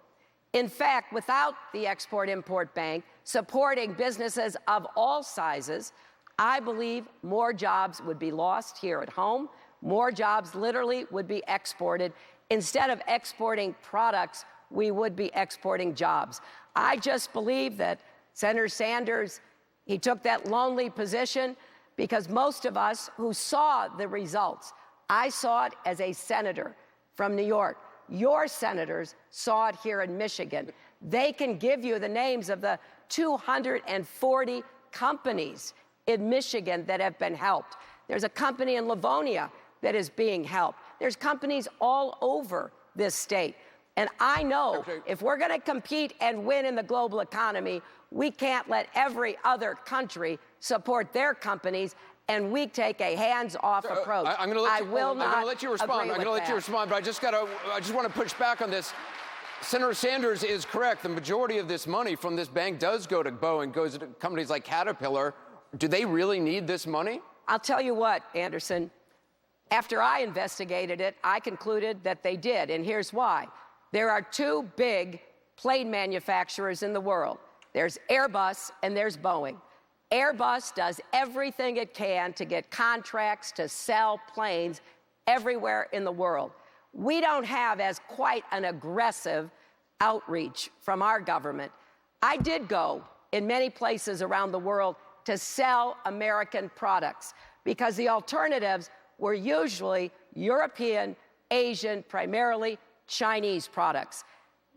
Speaker 3: In fact, without the Export-Import Bank supporting businesses of all sizes, I believe more jobs would be lost here at home. More jobs literally would be exported. Instead of exporting products, we would be exporting jobs. I just believe that Senator Sanders, he took that lonely position because most of us who saw the results, I saw it as a senator from New York. Your senators saw it here in Michigan. They can give you the names of the 240 companies in Michigan that have been helped. There's a company in Livonia that is being helped. There's companies all over this state. And I know if we're going to compete and win in the global economy, we can't let every other country support their companies and we take a hands-off approach.
Speaker 1: I'm going to let you respond. I'm going to let you respond, but I just want to push back on this. Senator Sanders is correct. The majority of this money from this bank does go to Boeing, goes to companies like Caterpillar. Do they really need this money?
Speaker 3: I'll tell you what, Anderson. After I investigated it, I concluded that they did, and here's why. There are two big plane manufacturers in the world. There's Airbus and there's Boeing. Airbus does everything it can to get contracts to sell planes everywhere in the world. We don't have as quite an aggressive outreach from our government. I did go in many places around the world to sell American products because the alternatives were usually European, Asian, primarily Chinese products.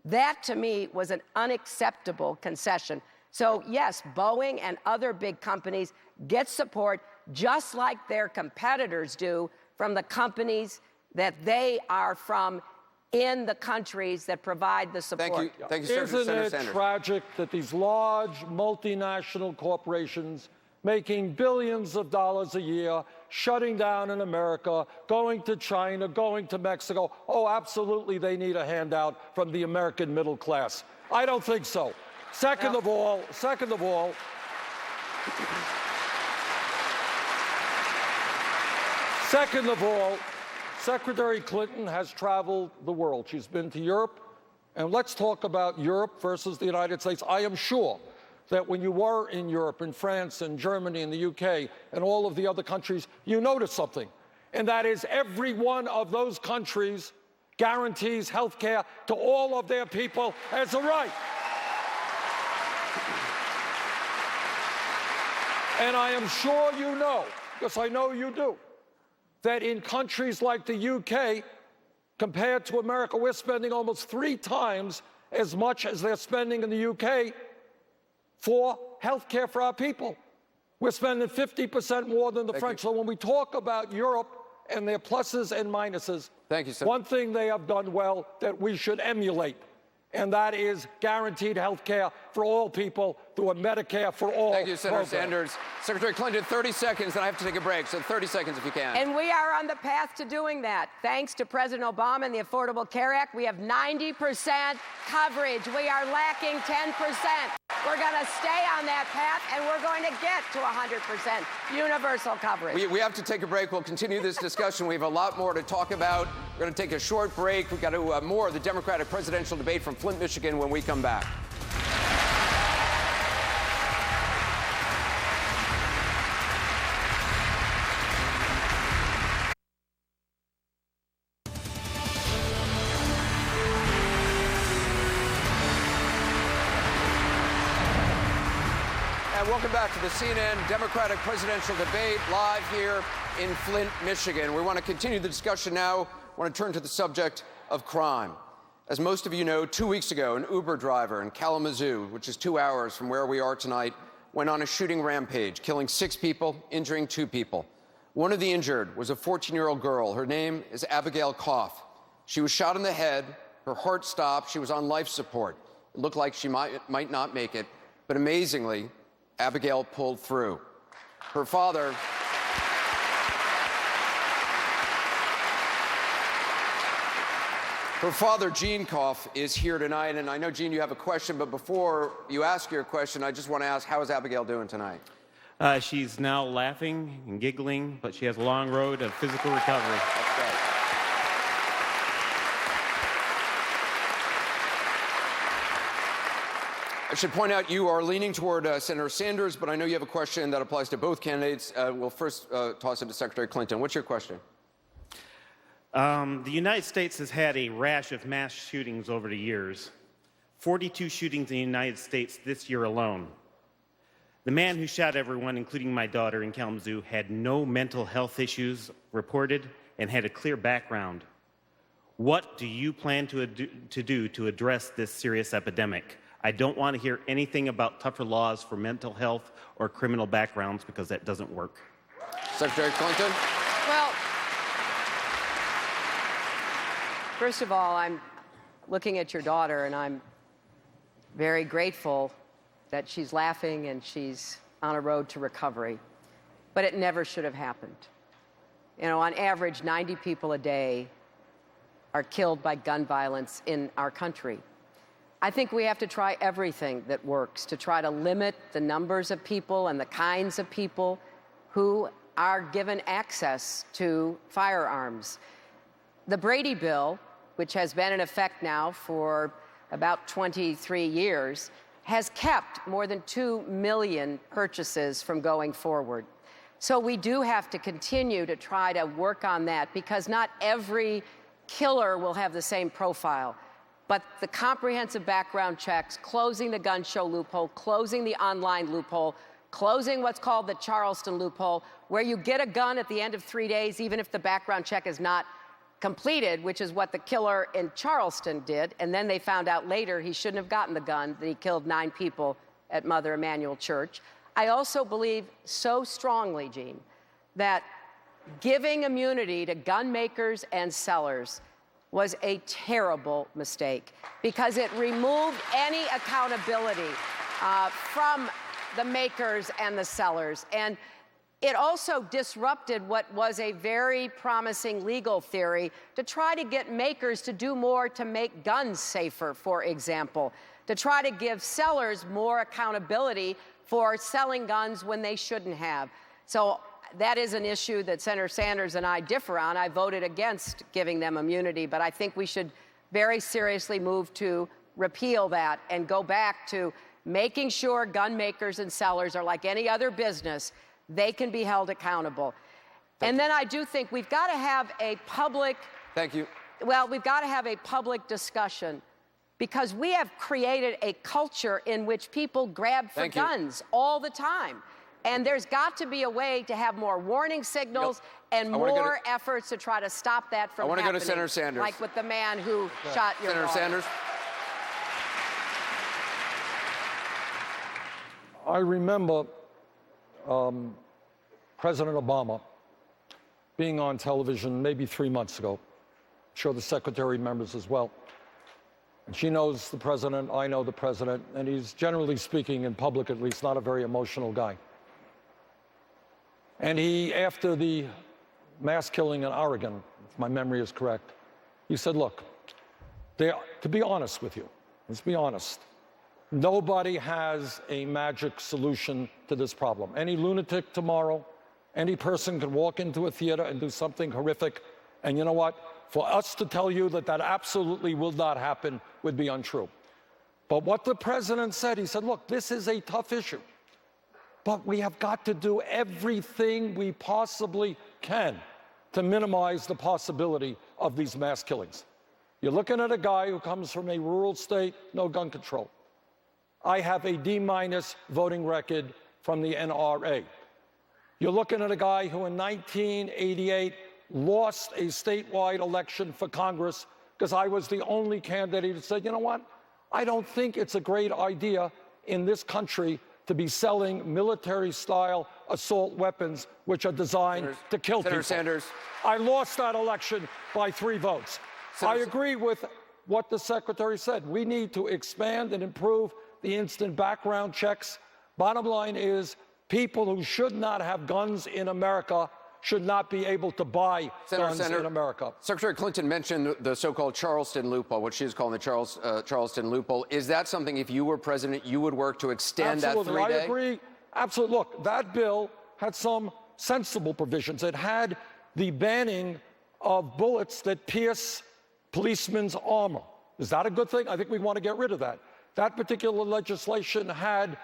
Speaker 3: That, to me, was an unacceptable concession. So, yes, Boeing and other big companies get support just like their competitors do from the companies that they are from in the countries that provide the support.
Speaker 1: Thank you. Thank you, Senator Sanders.
Speaker 2: Isn't it tragic that these large multinational corporations making billions of dollars a year, shutting down in America, going to China, going to Mexico. Oh, absolutely, they need a handout from the American middle class. I don't think so. Second of all, Secretary Clinton has traveled the world. She's been to Europe, and let's talk about Europe versus the United States. I am sure that when you were in Europe, in France, and Germany, and the UK, and all of the other countries, you noticed something. And that is every one of those countries guarantees health care to all of their people as a right. And I am sure you know, because I know you do, that in countries like the UK, compared to America, we're spending almost 3 times as much as they're spending in the UK for health care for our people. We're spending 50% more than the French. So when we talk about Europe and their pluses and minuses,
Speaker 1: Thank you, sir.
Speaker 2: One thing they have done well that we should emulate and that is guaranteed health care for all people through a Medicare for all
Speaker 1: Thank you, Senator
Speaker 2: program.
Speaker 1: Sanders. Secretary Clinton, 30 seconds, and I have to take a break, so 30 seconds if you can.
Speaker 3: And we are on the path to doing that. Thanks to President Obama and the Affordable Care Act, we have 90% coverage. We are lacking 10%. We're going to stay on that path, and we're going to get to 100% universal coverage.
Speaker 1: We have to take a break. We'll continue this discussion. We have a lot more to talk about. We're going to take a short break. We've got to more of the Democratic presidential debate from Flint, Michigan when we come back. Welcome back to the CNN Democratic presidential debate live here in Flint, Michigan. We want to continue the discussion now. I want to turn to the subject of crime. As most of you know, 2 weeks ago, an Uber driver in Kalamazoo, which is 2 hours from where we are tonight, went on a shooting rampage, killing 6 people, injuring 2 people. One of the injured was a 14-year-old girl. Her name is Abigail Koff. She was shot in the head. Her heart stopped. She was on life support. It looked like she might not make it, but amazingly, Abigail pulled through. Her father, Gene Koff, is here tonight. And I know, Gene, you have a question, but before you ask your question, I just want to ask, how is Abigail doing tonight?
Speaker 9: She's now laughing and giggling, but she has a long road of physical recovery.
Speaker 1: That's great. I should point out you are leaning toward Senator Sanders, but I know you have a question that applies to both candidates. We'll first toss it to Secretary Clinton. What's your question?
Speaker 9: The United States has had a rash of mass shootings over the years. 42 shootings in the United States this year alone. The man who shot everyone, including my daughter in Kalamazoo, had no mental health issues reported and had a clear background. What do you plan to do to address this serious epidemic? I don't want to hear anything about tougher laws for mental health or criminal backgrounds because that doesn't work.
Speaker 1: Secretary Clinton?
Speaker 3: Well, first of all, I'm looking at your daughter, and I'm very grateful that she's laughing and she's on a road to recovery. But it never should have happened. You know, on average, 90 people a day are killed by gun violence in our country. I think we have to try everything that works to try to limit the numbers of people and the kinds of people who are given access to firearms. The Brady Bill, which has been in effect now for about 23 years, has kept more than 2 million purchases from going forward. So we do have to continue to try to work on that, because not every killer will have the same profile. But the comprehensive background checks, closing the gun show loophole, closing the online loophole, closing what's called the Charleston loophole, where you get a gun at the end of 3 days, even if the background check is not completed, which is what the killer in Charleston did. And then they found out later he shouldn't have gotten the gun, that he killed 9 people at Mother Emanuel Church. I also believe so strongly, Gene, that giving immunity to gun makers and sellers was a terrible mistake, because it removed any accountability from the makers and the sellers. And it also disrupted what was a very promising legal theory to try to get makers to do more to make guns safer, for example, to try to give sellers more accountability for selling guns when they shouldn't have. So that is an issue that Senator Sanders and I differ on. I voted against giving them immunity, but I think we should very seriously move to repeal that and go back to making sure gun makers and sellers are like any other business. They can be held accountable. And then I do think we've got to have a public...
Speaker 1: Thank you.
Speaker 3: Well, we've got to have a public discussion, because we have created a culture in which people grab for guns all the time. And there's got to be a way to have more warning signals and more efforts to try to stop that from happening.
Speaker 1: I want to go to Senator Sanders.
Speaker 3: Like with the man who shot your daughter.
Speaker 1: Senator Sanders.
Speaker 2: I remember President Obama being on television maybe 3 months ago. I'm sure the secretary remembers as well. And she knows the president, I know the president, and he's, generally speaking, in public at least, not a very emotional guy. And he, after the mass killing in Oregon, if my memory is correct, he said, look, to be honest with you, let's be honest, nobody has a magic solution to this problem. Any lunatic tomorrow, any person can walk into a theater and do something horrific, and you know what? For us to tell you that that absolutely will not happen would be untrue. But what the president said, he said, look, this is a tough issue, but we have got to do everything we possibly can to minimize the possibility of these mass killings. You're looking at a guy who comes from a rural state, no gun control. I have a D- voting record from the NRA. You're looking at a guy who in 1988 lost a statewide election for Congress because I was the only candidate who said, you know what? I don't think it's a great idea in this country to be selling military-style assault weapons which are designed to kill people.
Speaker 1: Senator Sanders.
Speaker 2: I lost that election by 3 votes. I agree with what the secretary said. We need to expand and improve the instant background checks. Bottom line is, people who should not have guns in America should not be able to buy guns in America.
Speaker 1: Secretary Clinton mentioned the so-called Charleston loophole, what she is calling the Charleston loophole. Is that something, if you were president, you would work to extend that 3-day?
Speaker 2: I agree. Absolutely. Look, that bill had some sensible provisions. It had the banning of bullets that pierce policemen's armor. Is that a good thing? I think we want to get rid of that. That particular legislation had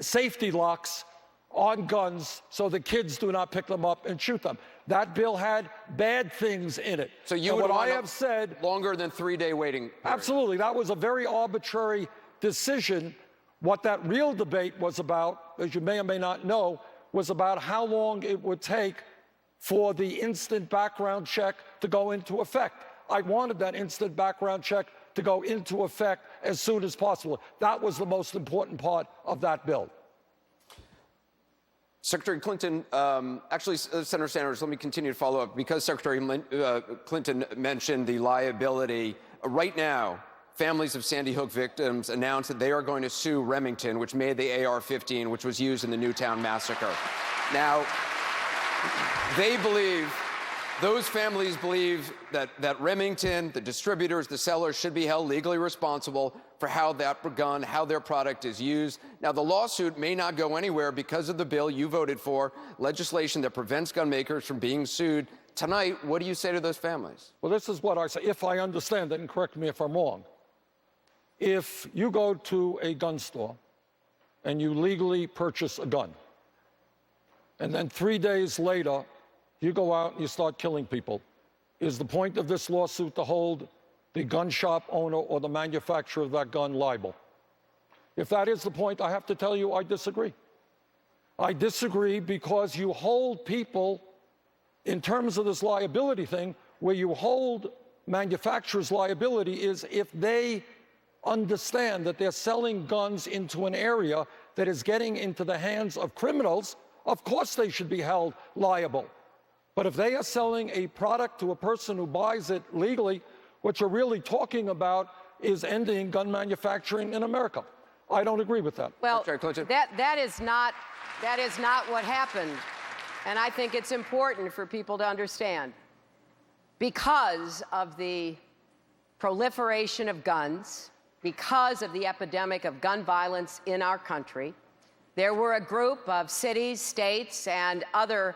Speaker 2: safety locks on guns so the kids do not pick them up and shoot them. That bill had bad things in it.
Speaker 1: So you would
Speaker 2: what
Speaker 1: want
Speaker 2: I have said,
Speaker 1: longer than 3-day waiting period.
Speaker 2: Absolutely. That was a very arbitrary decision. What that real debate was about, as you may or may not know, was about how long it would take for the instant background check to go into effect. I wanted that instant background check to go into effect as soon as possible. That was the most important part of that bill.
Speaker 1: Secretary Clinton, actually, Senator Sanders, let me continue to follow up. Because Secretary Clinton mentioned the liability, right now, families of Sandy Hook victims announced that they are going to sue Remington, which made the AR-15, which was used in the Newtown massacre. Now, those families believe that Remington, the distributors, the sellers, should be held legally responsible for how that gun, how their product is used. Now, the lawsuit may not go anywhere because of the bill you voted for, legislation that prevents gun makers from being sued. Tonight, what do you say to those families?
Speaker 2: Well, this is what I say, if I understand it, and correct me if I'm wrong. If you go to a gun store and you legally purchase a gun, and then 3 days later, you go out and you start killing people, is the point of this lawsuit to hold the gun shop owner or the manufacturer of that gun liable? If that is the point, I have to tell you I disagree. I disagree because you hold people, in terms of this liability thing, where you hold manufacturers' liability is if they understand that they're selling guns into an area that is getting into the hands of criminals, of course they should be held liable. But if they are selling a product to a person who buys it legally, what you're really talking about is ending gun manufacturing in America. I don't agree with that.
Speaker 3: Well, that is not what happened. And I think it's important for people to understand. Because of the proliferation of guns, because of the epidemic of gun violence in our country, there were a group of cities, states, and other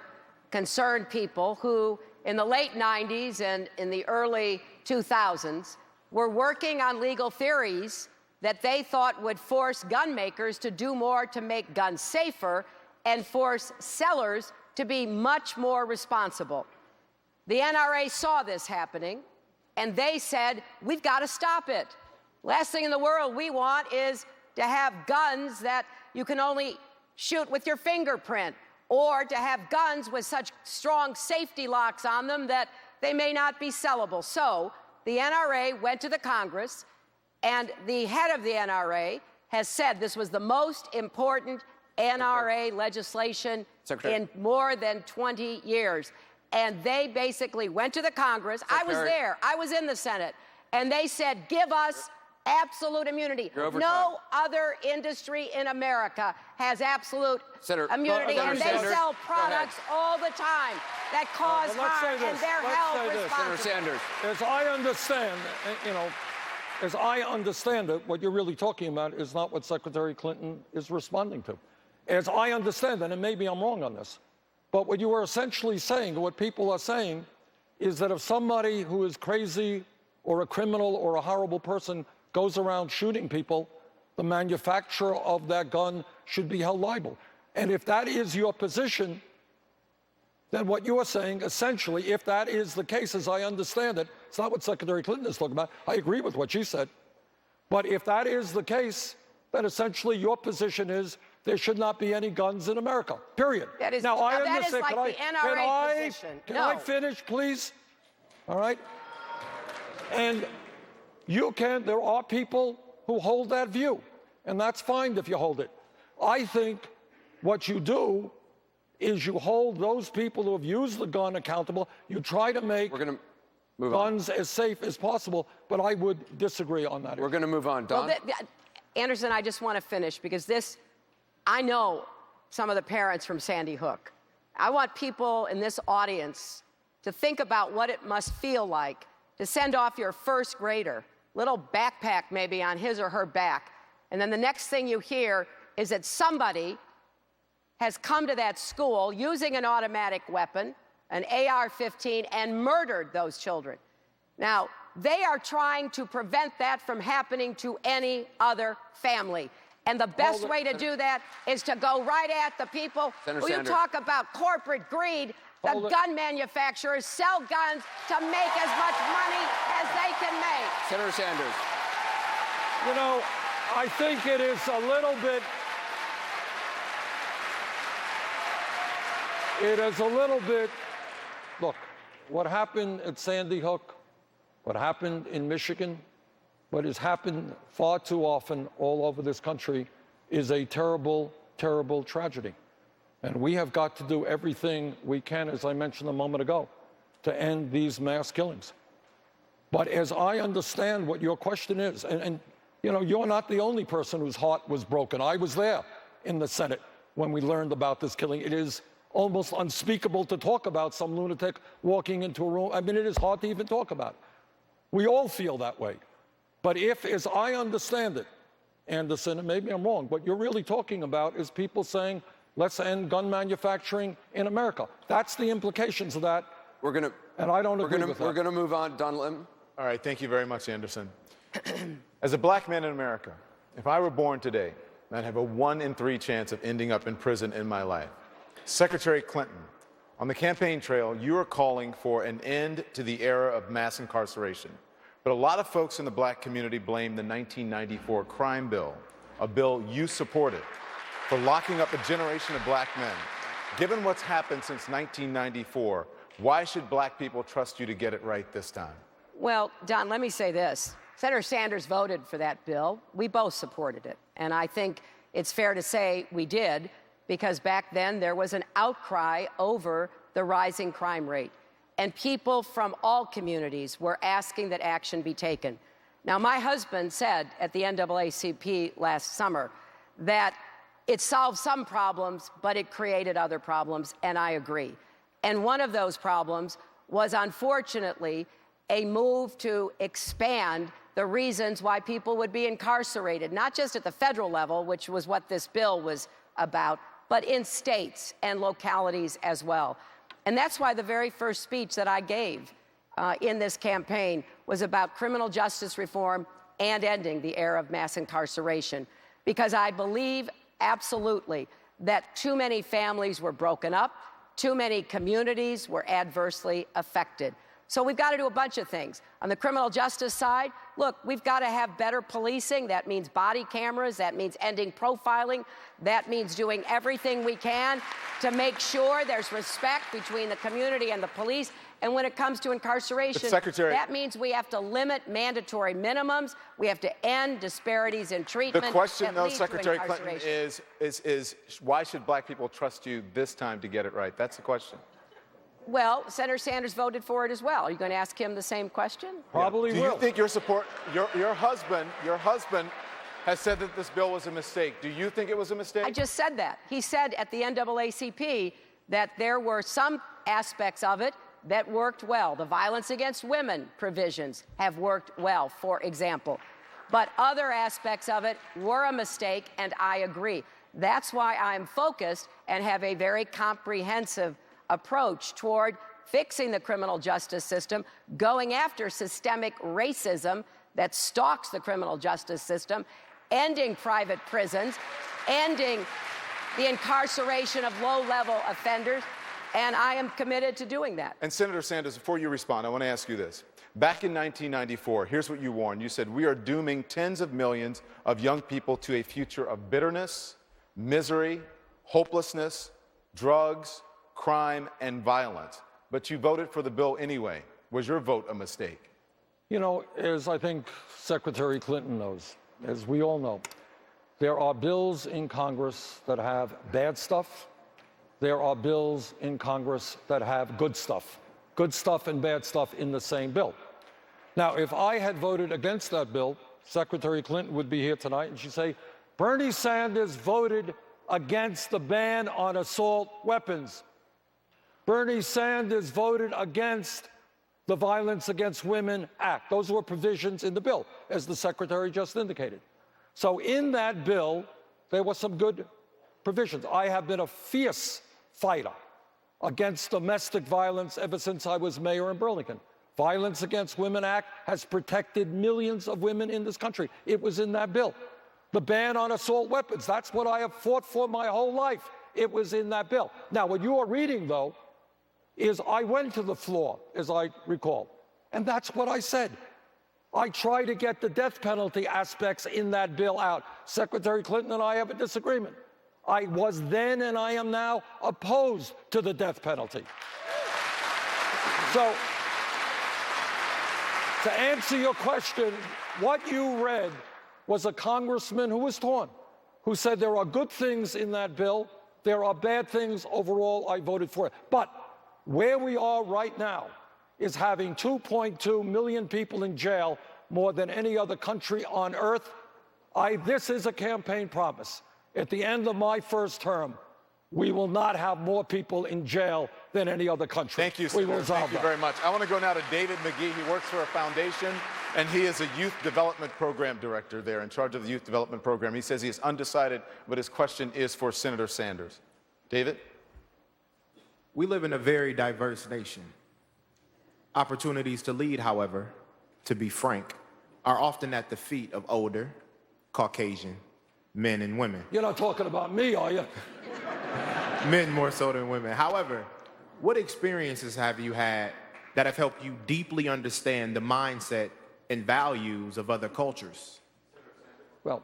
Speaker 3: concerned people who, in the late 90s and in the early 2000s, were working on legal theories that they thought would force gun makers to do more to make guns safer and force sellers to be much more responsible. The NRA saw this happening, and they said, we've got to stop it. Last thing in the world we want is to have guns that you can only shoot with your fingerprint, or to have guns with such strong safety locks on them that they may not be sellable. So the NRA went to the Congress, and the head of the NRA has said this was the most important NRA legislation in more than 20 years. And they basically went to the Congress. I was there. I was in the Senate. and they said, give us absolute immunity.
Speaker 1: You're over
Speaker 3: No other industry in America has absolute immunity, and they sell products all the time that cause harm, and they're held responsible.
Speaker 1: Senator Sanders.
Speaker 2: As I understand, as I understand it, what you're really talking about is not what Secretary Clinton is responding to. As I understand it, and maybe I'm wrong on this, but what you were essentially saying, what people are saying, is that if somebody who is crazy or a criminal or a horrible person goes around shooting people, the manufacturer of that gun should be held liable. And if that is your position, then what you are saying, essentially, if that is the case, as I understand it, it's not what Secretary Clinton is talking about. I agree with what she said. But if that is the case, then essentially your position is there should not be any guns in America, period.
Speaker 3: That is,
Speaker 2: now, I
Speaker 3: that is
Speaker 2: understand.
Speaker 3: like the NRA position.
Speaker 2: Can I finish, please? All right? And there are people who hold that view, and that's fine if you hold it. I think what you do is you hold those people who have used the gun accountable. You try to make guns as safe as possible, but I would disagree on that.
Speaker 1: We're going to move on. Don?
Speaker 3: Well, Anderson, I just want to finish because I know some of the parents from Sandy Hook. I want people in this audience to think about what it must feel like to send off your first grader, little backpack maybe on his or her back, and then the next thing you hear is that somebody has come to that school using an automatic weapon, an AR-15, and murdered those children. Now, they are trying to prevent that from happening to any other family. And the best way to do that is to go right at the people who you talk about corporate greed. The gun manufacturers sell guns to make as much money as they can make.
Speaker 1: Senator Sanders.
Speaker 2: You know, I think it is a little bit... Look, what happened at Sandy Hook, what happened in Michigan, what has happened far too often all over this country is a terrible, terrible tragedy. And we have got to do everything we can, as I mentioned a moment ago, to end these mass killings. But as I understand what your question is, and you know, you're not the only person whose heart was broken. I was there in the Senate when we learned about this killing. It is almost unspeakable to talk about some lunatic walking into a room. I mean, it is hard to even talk about. We all feel that way. But if, as I understand it, Anderson, and maybe I'm wrong, what you're really talking about is people saying, let's end gun manufacturing in America. That's the implications of that. And I don't agree with that.
Speaker 1: We're going to move on. Don Lim.
Speaker 6: All right, thank you very much, Anderson. As a black man in America, if I were born today, I'd have a 1 in 3 chance of ending up in prison in my life. Secretary Clinton, on the campaign trail, you are calling for an end to the era of mass incarceration. But a lot of folks in the black community blame the 1994 crime bill, a bill you supported, for locking up a generation of black men. Given what's happened since 1994, why should black people trust you to get it right this time?
Speaker 3: Well, Don, let me say this. Senator Sanders voted for that bill. We both supported it. And I think it's fair to say we did, because back then there was an outcry over the rising crime rate. And people from all communities were asking that action be taken. Now, my husband said at the NAACP last summer that it solved some problems, but it created other problems, and I agree. And one of those problems was, unfortunately, a move to expand the reasons why people would be incarcerated, not just at the federal level, which was what this bill was about, but in states and localities as well. And that's why the very first speech that I gave in this campaign was about criminal justice reform and ending the era of mass incarceration, because I believe absolutely that too many families were broken up, too many communities were adversely affected. So we've got to do a bunch of things. On the criminal justice side, look, we've got to have better policing. That means body cameras. That means ending profiling. That means doing everything we can to make sure there's respect between the community and the police. And when it comes to incarceration, that means we have to limit mandatory minimums. We have to end disparities in treatment.
Speaker 6: The question, though, Secretary Clinton, is why should black people trust you this time to get it right? That's the question.
Speaker 3: Well, Senator Sanders voted for it as well. Are you going to ask him the same question?
Speaker 2: Probably
Speaker 6: Do
Speaker 2: will.
Speaker 6: you think your husband has said that this bill was a mistake? Do you think it was a mistake?
Speaker 3: I just said that. He said at the NAACP that there were some aspects of it that worked well. The violence against women provisions have worked well, for example. But other aspects of it were a mistake, and I agree. That's why I'm focused and have a very comprehensive approach toward fixing the criminal justice system, going after systemic racism that stalks the criminal justice system, ending private prisons, ending the incarceration of low-level offenders, and I am committed to doing that.
Speaker 6: And Senator Sanders, before you respond, I want to ask you this. Back in 1994, here's what you warned. You said, we are dooming tens of millions of young people to a future of bitterness, misery, hopelessness, drugs, crime, and violence. But you voted for the bill anyway. Was your vote a mistake?
Speaker 2: You know, as I think Secretary Clinton knows, as we all know, there are bills in Congress that have bad stuff. There are bills in Congress that have good stuff and bad stuff in the same bill. Now, if I had voted against that bill, Secretary Clinton would be here tonight and she'd say, Bernie Sanders voted against the ban on assault weapons. Bernie Sanders voted against the Violence Against Women Act. Those were provisions in the bill, as the Secretary just indicated. So in that bill, there were some good provisions. I have been a fierce fighter against domestic violence ever since I was mayor in Burlington. Violence Against Women Act has protected millions of women in this country. It was in that bill. The ban on assault weapons, that's what I have fought for my whole life. It was in that bill. Now, what you are reading, though, is I went to the floor, as I recall, and that's what I said. I tried to get the death penalty aspects in that bill out. Secretary Clinton and I have a disagreement. I was then and I am now opposed to the death penalty. So, to answer your question, what you read was a congressman who was torn, who said there are good things in that bill, there are bad things. Overall, I voted for it. But where we are right now is having 2.2 million people in jail, more than any other country on earth. This is a campaign promise. At the end of my first term, we will not have more people in jail than any other country.
Speaker 6: Thank you, Senator. Thank you very much. I want to go now to David McGee. He works for a foundation, and he is a youth development program director there, in charge of the youth development program. He says he is undecided, but his question is for Senator Sanders. David?
Speaker 10: We live in a very diverse nation. Opportunities to lead, however, to be frank, are often at the feet of older, Caucasian men and women.
Speaker 2: You're not talking about me, are you?
Speaker 10: Men more so than women. However, what experiences have you had that have helped you deeply understand the mindset and values of other cultures?
Speaker 2: Well,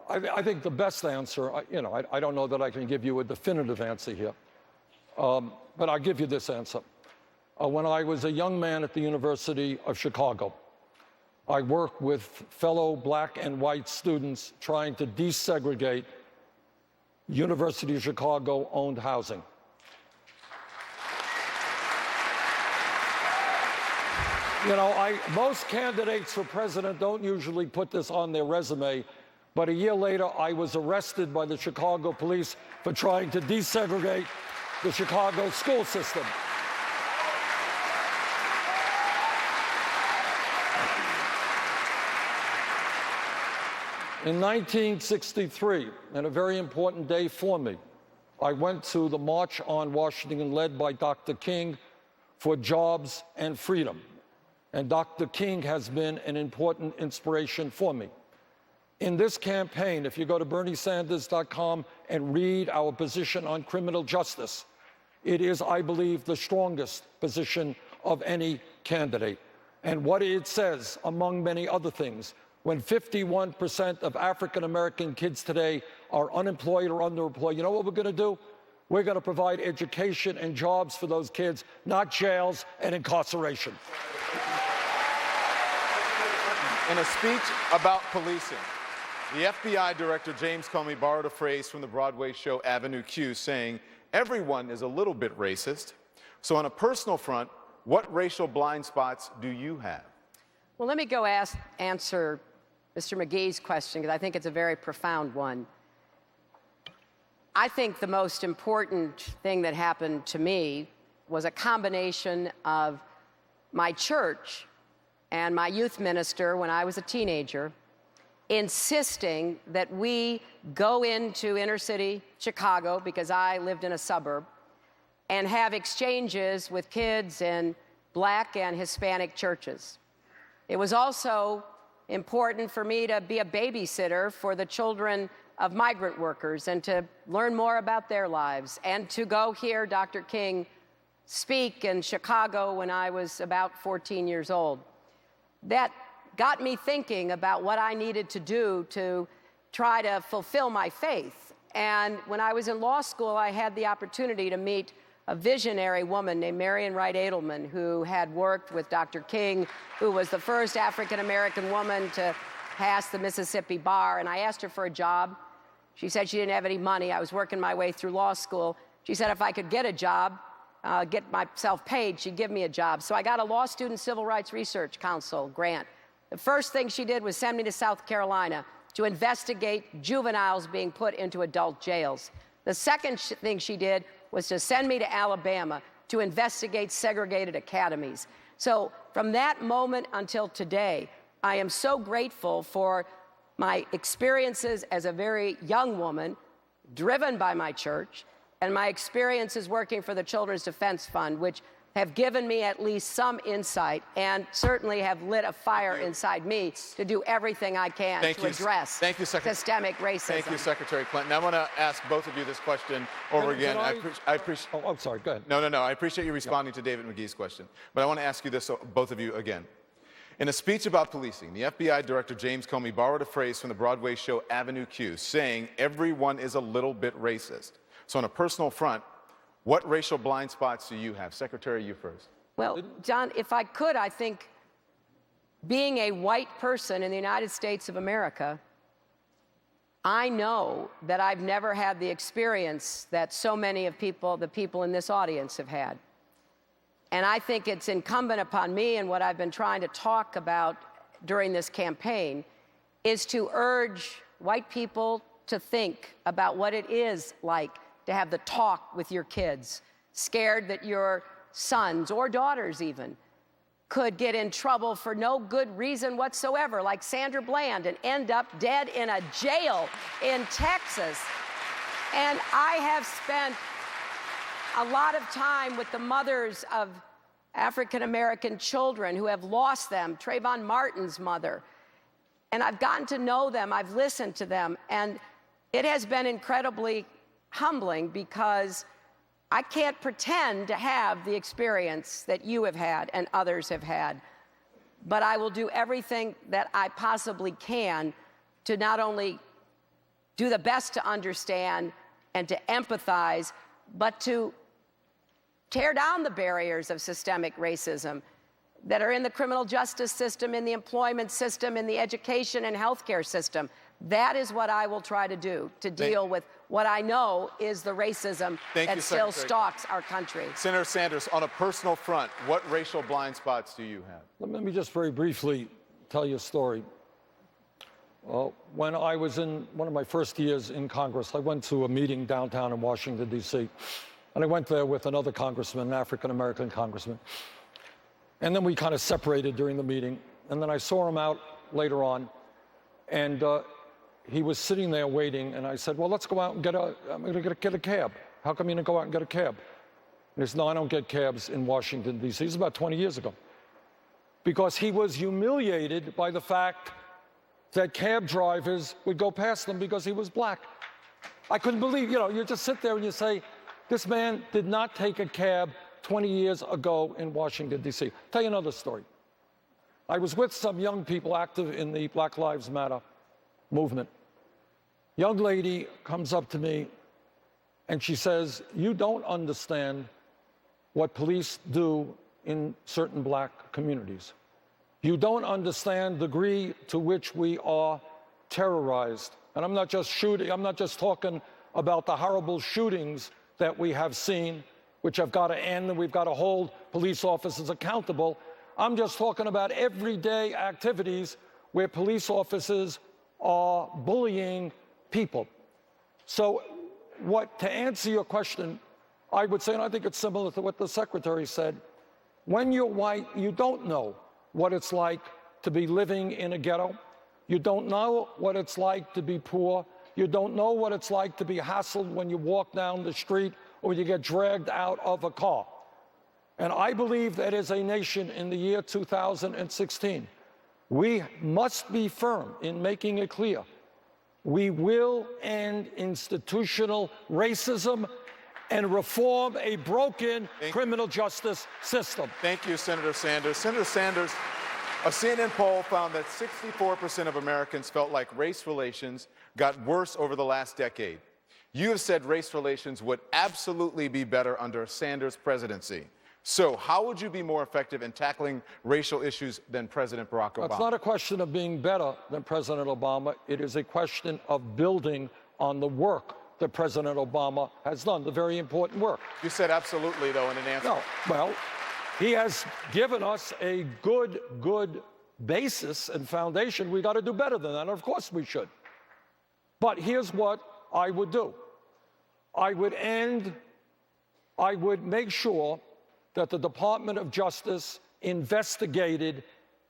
Speaker 2: I think the best answer, I don't know that I can give you a definitive answer here, but I'll give you this answer. When I was a young man at the University of Chicago, I worked with fellow black and white students trying to desegregate University of Chicago-owned housing. You know, most candidates for president don't usually put this on their resume, but a year later, I was arrested by the Chicago police for trying to desegregate the Chicago school system. In 1963, and a very important day for me, I went to the March on Washington led by Dr. King for jobs and freedom. And Dr. King has been an important inspiration for me. In this campaign, if you go to BernieSanders.com and read our position on criminal justice, it is, I believe, the strongest position of any candidate. And what it says, among many other things, when 51% of African-American kids today are unemployed or underemployed, you know what we're going to do? We're going to provide education and jobs for those kids, not jails and incarceration.
Speaker 6: In a speech about policing, the FBI director, James Comey, borrowed a phrase from the Broadway show Avenue Q, saying, "Everyone is a little bit racist, So on a personal front, what racial blind spots do you have?
Speaker 3: Well, let me go answer Mr. McGee's question, because I think it's a very profound one. I think the most important thing that happened to me was a combination of my church and my youth minister when I was a teenager insisting that we go into inner city Chicago, because I lived in a suburb, and have exchanges with kids in Black and Hispanic churches. It was also important for me to be a babysitter for the children of migrant workers and to learn more about their lives, and to go hear Dr. King speak in Chicago when I was about 14 years old. That got me thinking about what I needed to do to try to fulfill my faith. And when I was in law school, I had the opportunity to meet a visionary woman named Marian Wright Edelman, who had worked with Dr. King, who was the first African-American woman to pass the Mississippi bar. And I asked her for a job. She said she didn't have any money. I was working my way through law school. She said if I could get a job, get myself paid, she'd give me a job. So I got a Law Student Civil Rights Research Council grant. The first thing she did was send me to South Carolina to investigate juveniles being put into adult jails. The second thing she did was to send me to Alabama to investigate segregated academies. So from that moment until today, I am so grateful for my experiences as a very young woman, driven by my church, and my experiences working for the Children's Defense Fund, which have given me at least some insight and certainly have lit a fire inside me to do everything I can to address systemic racism.
Speaker 6: Thank you, Secretary Clinton. I want to ask both of you this question over again. I appreciate.
Speaker 2: Oh, I'm sorry. Go ahead.
Speaker 6: No. I appreciate you responding to David McGee's question, but I want to ask you this, both of you, again. In a speech about policing, the FBI Director James Comey borrowed a phrase from the Broadway show Avenue Q, saying, "Everyone is a little bit racist." So on a personal front, what racial blind spots do you have? Secretary, you first.
Speaker 3: Well, John, if I could, I think being a white person in the United States of America, I know that I've never had the experience that so many of the people in this audience have had. And I think it's incumbent upon me, and what I've been trying to talk about during this campaign, is to urge white people to think about what it is like to have the talk with your kids, scared that your sons or daughters even could get in trouble for no good reason whatsoever, like Sandra Bland, and end up dead in a jail in Texas. And I have spent a lot of time with the mothers of African-American children who have lost them, Trayvon Martin's mother. And I've gotten to know them, I've listened to them, and it has been incredibly humbling, because I can't pretend to have the experience that you have had and others have had. But I will do everything that I possibly can to not only do the best to understand and to empathize, but to tear down the barriers of systemic racism that are in the criminal justice system, in the employment system, in the education and healthcare system. That is what I will try to do, to deal with what I know is the racism that still stalks our country.
Speaker 6: Senator Sanders, on a personal front, what racial blind spots do you have?
Speaker 2: Let me just very briefly tell you a story. When I was in one of my first years in Congress, I went to a meeting downtown in Washington, D.C., and I went there with another congressman, an African-American congressman. And then we kind of separated during the meeting, and then I saw him out later on, and he was sitting there waiting, and I said, well, let's go out and I'm going to get a cab. How come you didn't go out and get a cab? And he said, no, I don't get cabs in Washington, D.C. This is about 20 years ago. Because he was humiliated by the fact that cab drivers would go past him because he was black. I couldn't believe, you just sit there and you say, this man did not take a cab 20 years ago in Washington, D.C. Tell you another story. I was with some young people active in the Black Lives Matter movement. Young lady comes up to me and she says, you don't understand what police do in certain black communities. You don't understand the degree to which we are terrorized. And I'm not just talking about the horrible shootings that we have seen which have got to end, and we've got to hold police officers accountable. I'm just talking about everyday activities where police officers are bullying people. So to answer your question, I would say, and I think it's similar to what the secretary said, when you're white, you don't know what it's like to be living in a ghetto. You don't know what it's like to be poor. You don't know what it's like to be hassled when you walk down the street or you get dragged out of a car. And I believe that as a nation in the year 2016, we must be firm in making it clear. We will end institutional racism and reform a broken criminal justice system.
Speaker 6: Thank you, Senator Sanders. Senator Sanders, a CNN poll found that 64% of Americans felt like race relations got worse over the last decade. You have said race relations would absolutely be better under Sanders' presidency. So how would you be more effective in tackling racial issues than President Barack Obama?
Speaker 2: It's not a question of being better than President Obama. It is a question of building on the work that President Obama has done, the very important work.
Speaker 6: You said absolutely, though, in an answer.
Speaker 2: No, well, he has given us a good basis and foundation. We got to do better than that, and of course we should. But here's what I would do. I would make sure that the Department of Justice investigated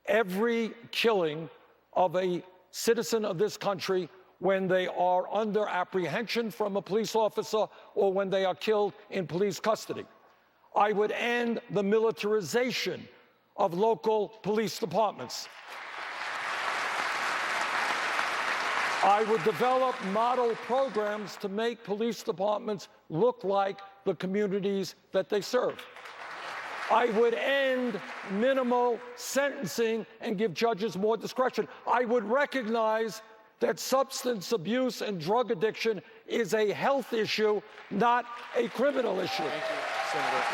Speaker 2: every killing of a citizen of this country when they are under apprehension from a police officer or when they are killed in police custody. I would end the militarization of local police departments. I would develop model programs to make police departments look like the communities that they serve. I would end minimal sentencing and give judges more discretion. I would recognize that substance abuse and drug addiction is a health issue, not a criminal issue.
Speaker 6: Thank you, Senator.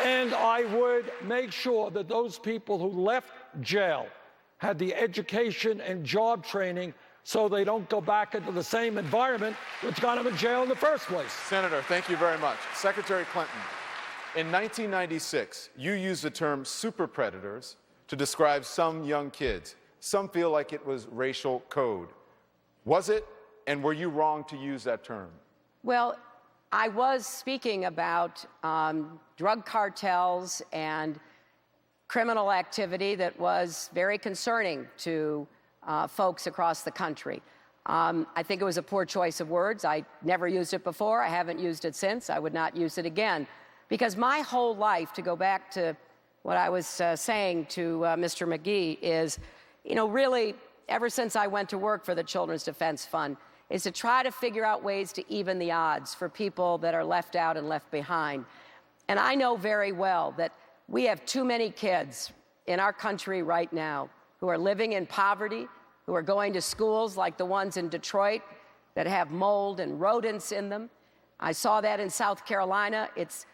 Speaker 2: And I would make sure that those people who left jail had the education and job training so they don't go back into the same environment which got them in jail in the first place.
Speaker 6: Senator, thank you very much. Secretary Clinton, in 1996, you used the term super predators to describe some young kids. Some feel like it was racial code. Was it, and were you wrong to use that term?
Speaker 3: Well, I was speaking about drug cartels and criminal activity that was very concerning to folks across the country. I think it was a poor choice of words. I never used it before. I haven't used it since. I would not use it again. Because my whole life, to go back to what I was saying to Mr. McGee, is, really, ever since I went to work for the Children's Defense Fund, is to try to figure out ways to even the odds for people that are left out and left behind. And I know very well that we have too many kids in our country right now who are living in poverty, who are going to schools like the ones in Detroit that have mold and rodents in them. I saw that in South Carolina. It's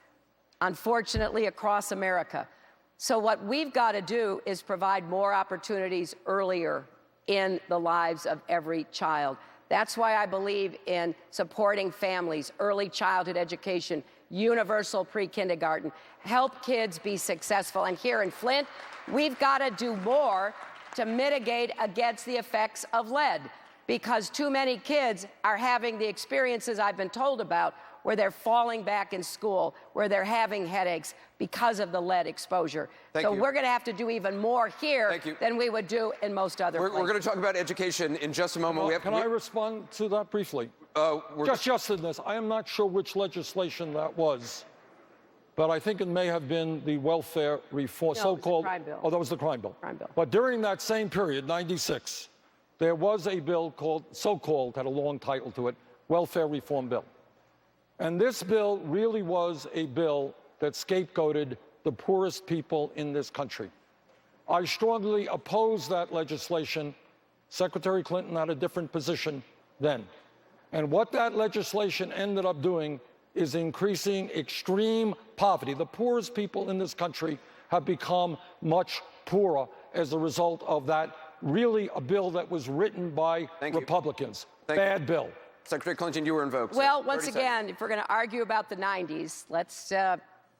Speaker 3: unfortunately across America. So what we've got to do is provide more opportunities earlier in the lives of every child. That's why I believe in supporting families, early childhood education, universal pre-kindergarten, help kids be successful. And here in Flint, we've got to do more to mitigate against the effects of lead, because too many kids are having the experiences I've been told about, where they're falling back in school, where they're having headaches because of the lead exposure. So we're going to have to do even more here than we would do in most other places.
Speaker 1: We're going to talk about education in just a moment.
Speaker 2: Can I respond to that briefly? Just in this, I am not sure which legislation that was, but I think it may have been the welfare reform, so-called.
Speaker 3: Crime bill.
Speaker 2: Oh, that was the crime bill.
Speaker 3: Crime bill.
Speaker 2: But during that same period, 96, there was a bill called, so-called, had a long title to it, welfare reform bill. And this bill really was a bill that scapegoated the poorest people in this country. I strongly opposed that legislation. Secretary Clinton had a different position then. And what that legislation ended up doing is increasing extreme poverty. The poorest people in this country have become much poorer as a result of that, really a bill that was written by Republicans. Bad bill.
Speaker 1: Secretary Clinton, you were invoked. So
Speaker 3: Well, once
Speaker 1: 30
Speaker 3: again,
Speaker 1: seconds.
Speaker 3: if we're going to argue about the 90s, let's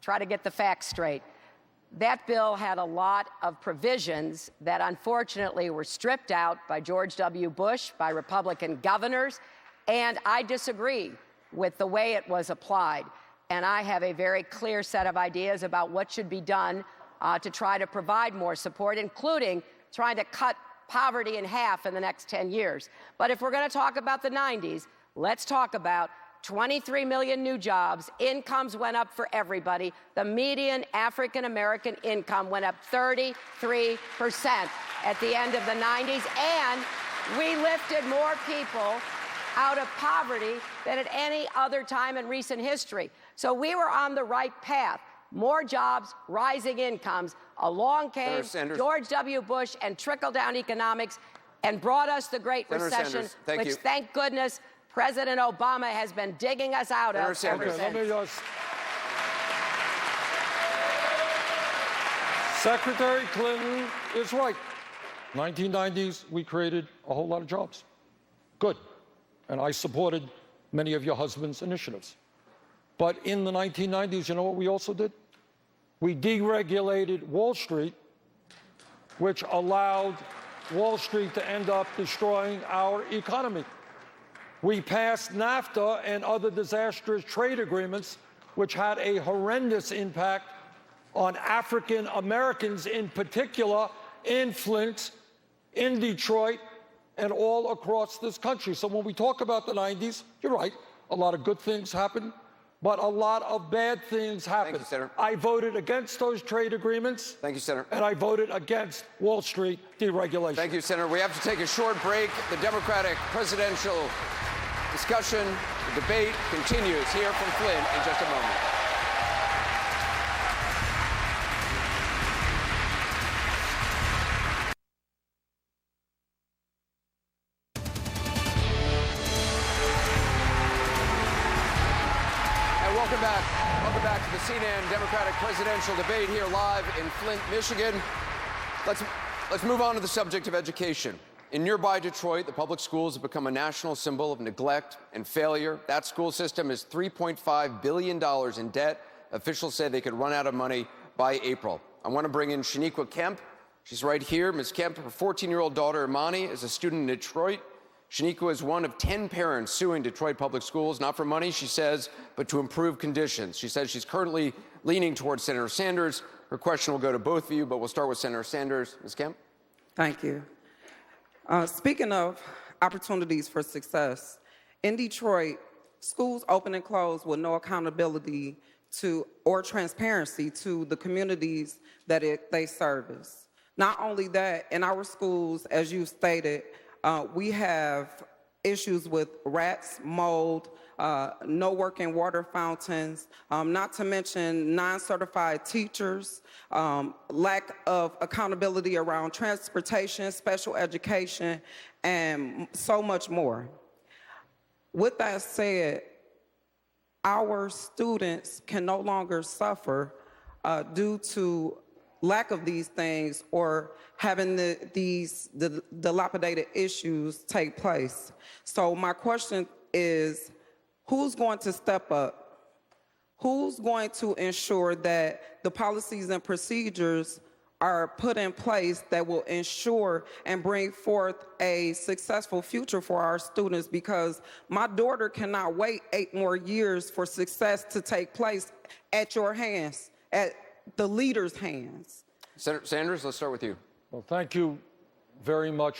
Speaker 3: try to get the facts straight. That bill had a lot of provisions that unfortunately were stripped out by George W. Bush, by Republican governors, and I disagree with the way it was applied. And I have a very clear set of ideas about what should be done to try to provide more support, including trying to cut poverty in half in the next 10 years. But if we're going to talk about the 90s, let's talk about 23 million new jobs. Incomes went up for everybody. The median African-American income went up 33% at the end of the 90s. And we lifted more people out of poverty than at any other time in recent history. So we were on the right path. More jobs, rising incomes. Along came George W. Bush and trickle-down economics and brought us the Great Recession, which, thank goodness, President Obama has been digging us out of ever since.
Speaker 2: Let me just... Secretary Clinton is right. 1990s, we created a whole lot of jobs. Good. And I supported many of your husband's initiatives. But in the 1990s, you know what we also did? We deregulated Wall Street, which allowed Wall Street to end up destroying our economy. We passed NAFTA and other disastrous trade agreements, which had a horrendous impact on African Americans in particular, in Flint, in Detroit, and all across this country. So when we talk about the 90s, you're right, a lot of good things happened, but a lot of bad things happened.
Speaker 1: Thank you, Senator.
Speaker 2: I voted against those trade agreements.
Speaker 1: Thank you, Senator.
Speaker 2: And I voted against Wall Street deregulation.
Speaker 1: Thank you, Senator. We have to take a short break. The Democratic presidential discussion, the debate continues here from Flint in just a moment. Welcome back. Welcome back to the CNN Democratic presidential debate here live in Flint, Michigan. Let's move on to the subject of education. In nearby Detroit, the public schools have become a national symbol of neglect and failure. That school system is $3.5 billion in debt. Officials say they could run out of money by April. I want to bring in Shaniqua Kemp. She's right here. Ms. Kemp, her 14-year-old daughter, Imani, is a student in Detroit. Shaniqua is one of 10 parents suing Detroit public schools, not for money, she says, but to improve conditions. She says she's currently leaning towards Senator Sanders. Her question will go to both of you, but we'll start with Senator Sanders. Ms. Kemp?
Speaker 11: Thank you. Speaking of opportunities for success, in Detroit, schools open and close with no accountability to or transparency to the communities that they service. Not only that, in our schools, as you stated, we have issues with rats, mold, no working water fountains, not to mention non-certified teachers, lack of accountability around transportation, special education, and so much more. With that said, our students can no longer suffer due to lack of these things or having these dilapidated issues take place. So my question is, who's going to step up? Who's going to ensure that the policies and procedures are put in place that will ensure and bring forth a successful future for our students? Because my daughter cannot wait 8 more years for success to take place at your hands, at the leaders' hands.
Speaker 1: Senator Sanders, let's start with you.
Speaker 2: Well, thank you very much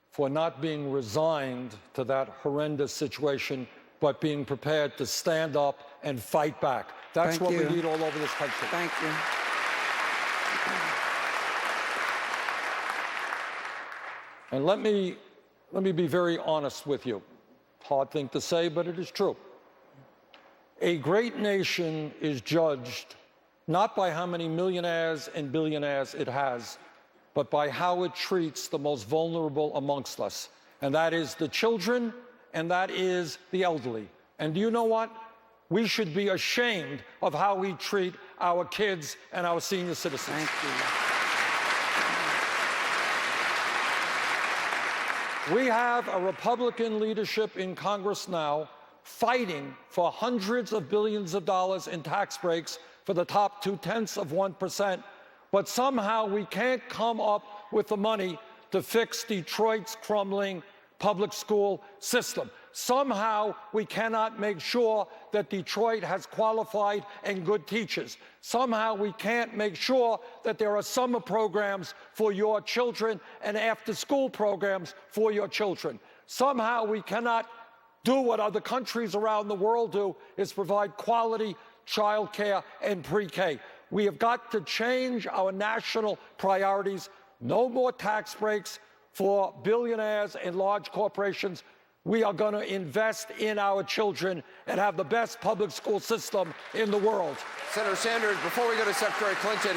Speaker 2: for not being resigned to that horrendous situation, but being prepared to stand up and fight back. That's what we need all over this country.
Speaker 11: Thank you.
Speaker 2: And let me be very honest with you. Hard thing to say, but it is true. A great nation is judged not by how many millionaires and billionaires it has, but by how it treats the most vulnerable amongst us. And that is the children, and that is the elderly. And do you know what? We should be ashamed of how we treat our kids and our senior citizens.
Speaker 11: Thank you.
Speaker 2: We have a Republican leadership in Congress now fighting for hundreds of billions of dollars in tax breaks for the top 0.2%, but somehow we can't come up with the money to fix Detroit's crumbling public school system. Somehow we cannot make sure that Detroit has qualified and good teachers. Somehow we can't make sure that there are summer programs for your children and after-school programs for your children. Somehow we cannot do what other countries around the world do, is provide quality child care and pre-K. We have got to change our national priorities. No more tax breaks for billionaires and large corporations. We are going to invest in our children and have the best public school system in the world.
Speaker 1: Senator Sanders, before we go to Secretary Clinton,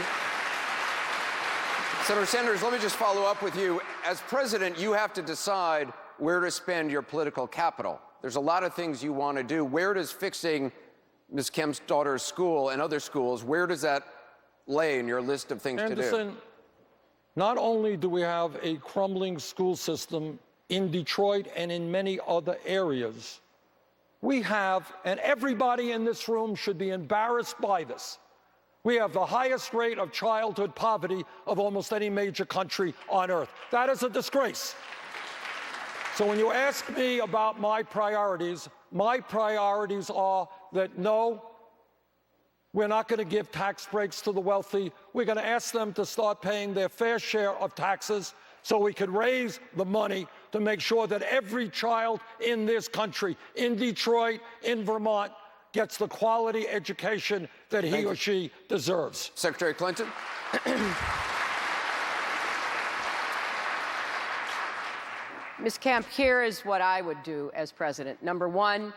Speaker 1: Senator Sanders, let me just follow up with you. As president, you have to decide where to spend your political capital. There's a lot of things you want to do. Where does fixing Ms. Kemp's daughter's school and other schools, where does that lay in your list of things to do?
Speaker 2: Not only do we have a crumbling school system in Detroit and in many other areas, we have, and everybody in this room should be embarrassed by this, we have the highest rate of childhood poverty of almost any major country on earth. That is a disgrace. So when you ask me about my priorities are that no, we're not going to give tax breaks to the wealthy. We're going to ask them to start paying their fair share of taxes so we can raise the money to make sure that every child in this country, in Detroit, in Vermont, gets the quality education that he or she deserves.
Speaker 1: Secretary Clinton.
Speaker 3: Ms. Kemp, here is what I would do as president. Number one,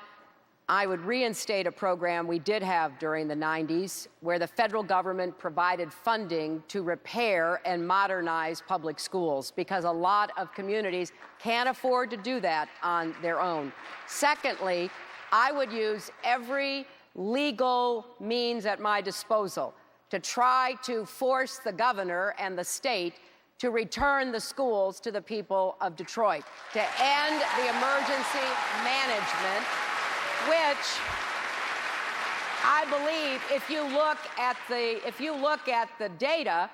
Speaker 3: I would reinstate a program we did have during the 90s where the federal government provided funding to repair and modernize public schools because a lot of communities can't afford to do that on their own. Secondly, I would use every legal means at my disposal to try to force the governor and the state to return the schools to the people of Detroit, to end the emergency management, which I believe if you look at the data,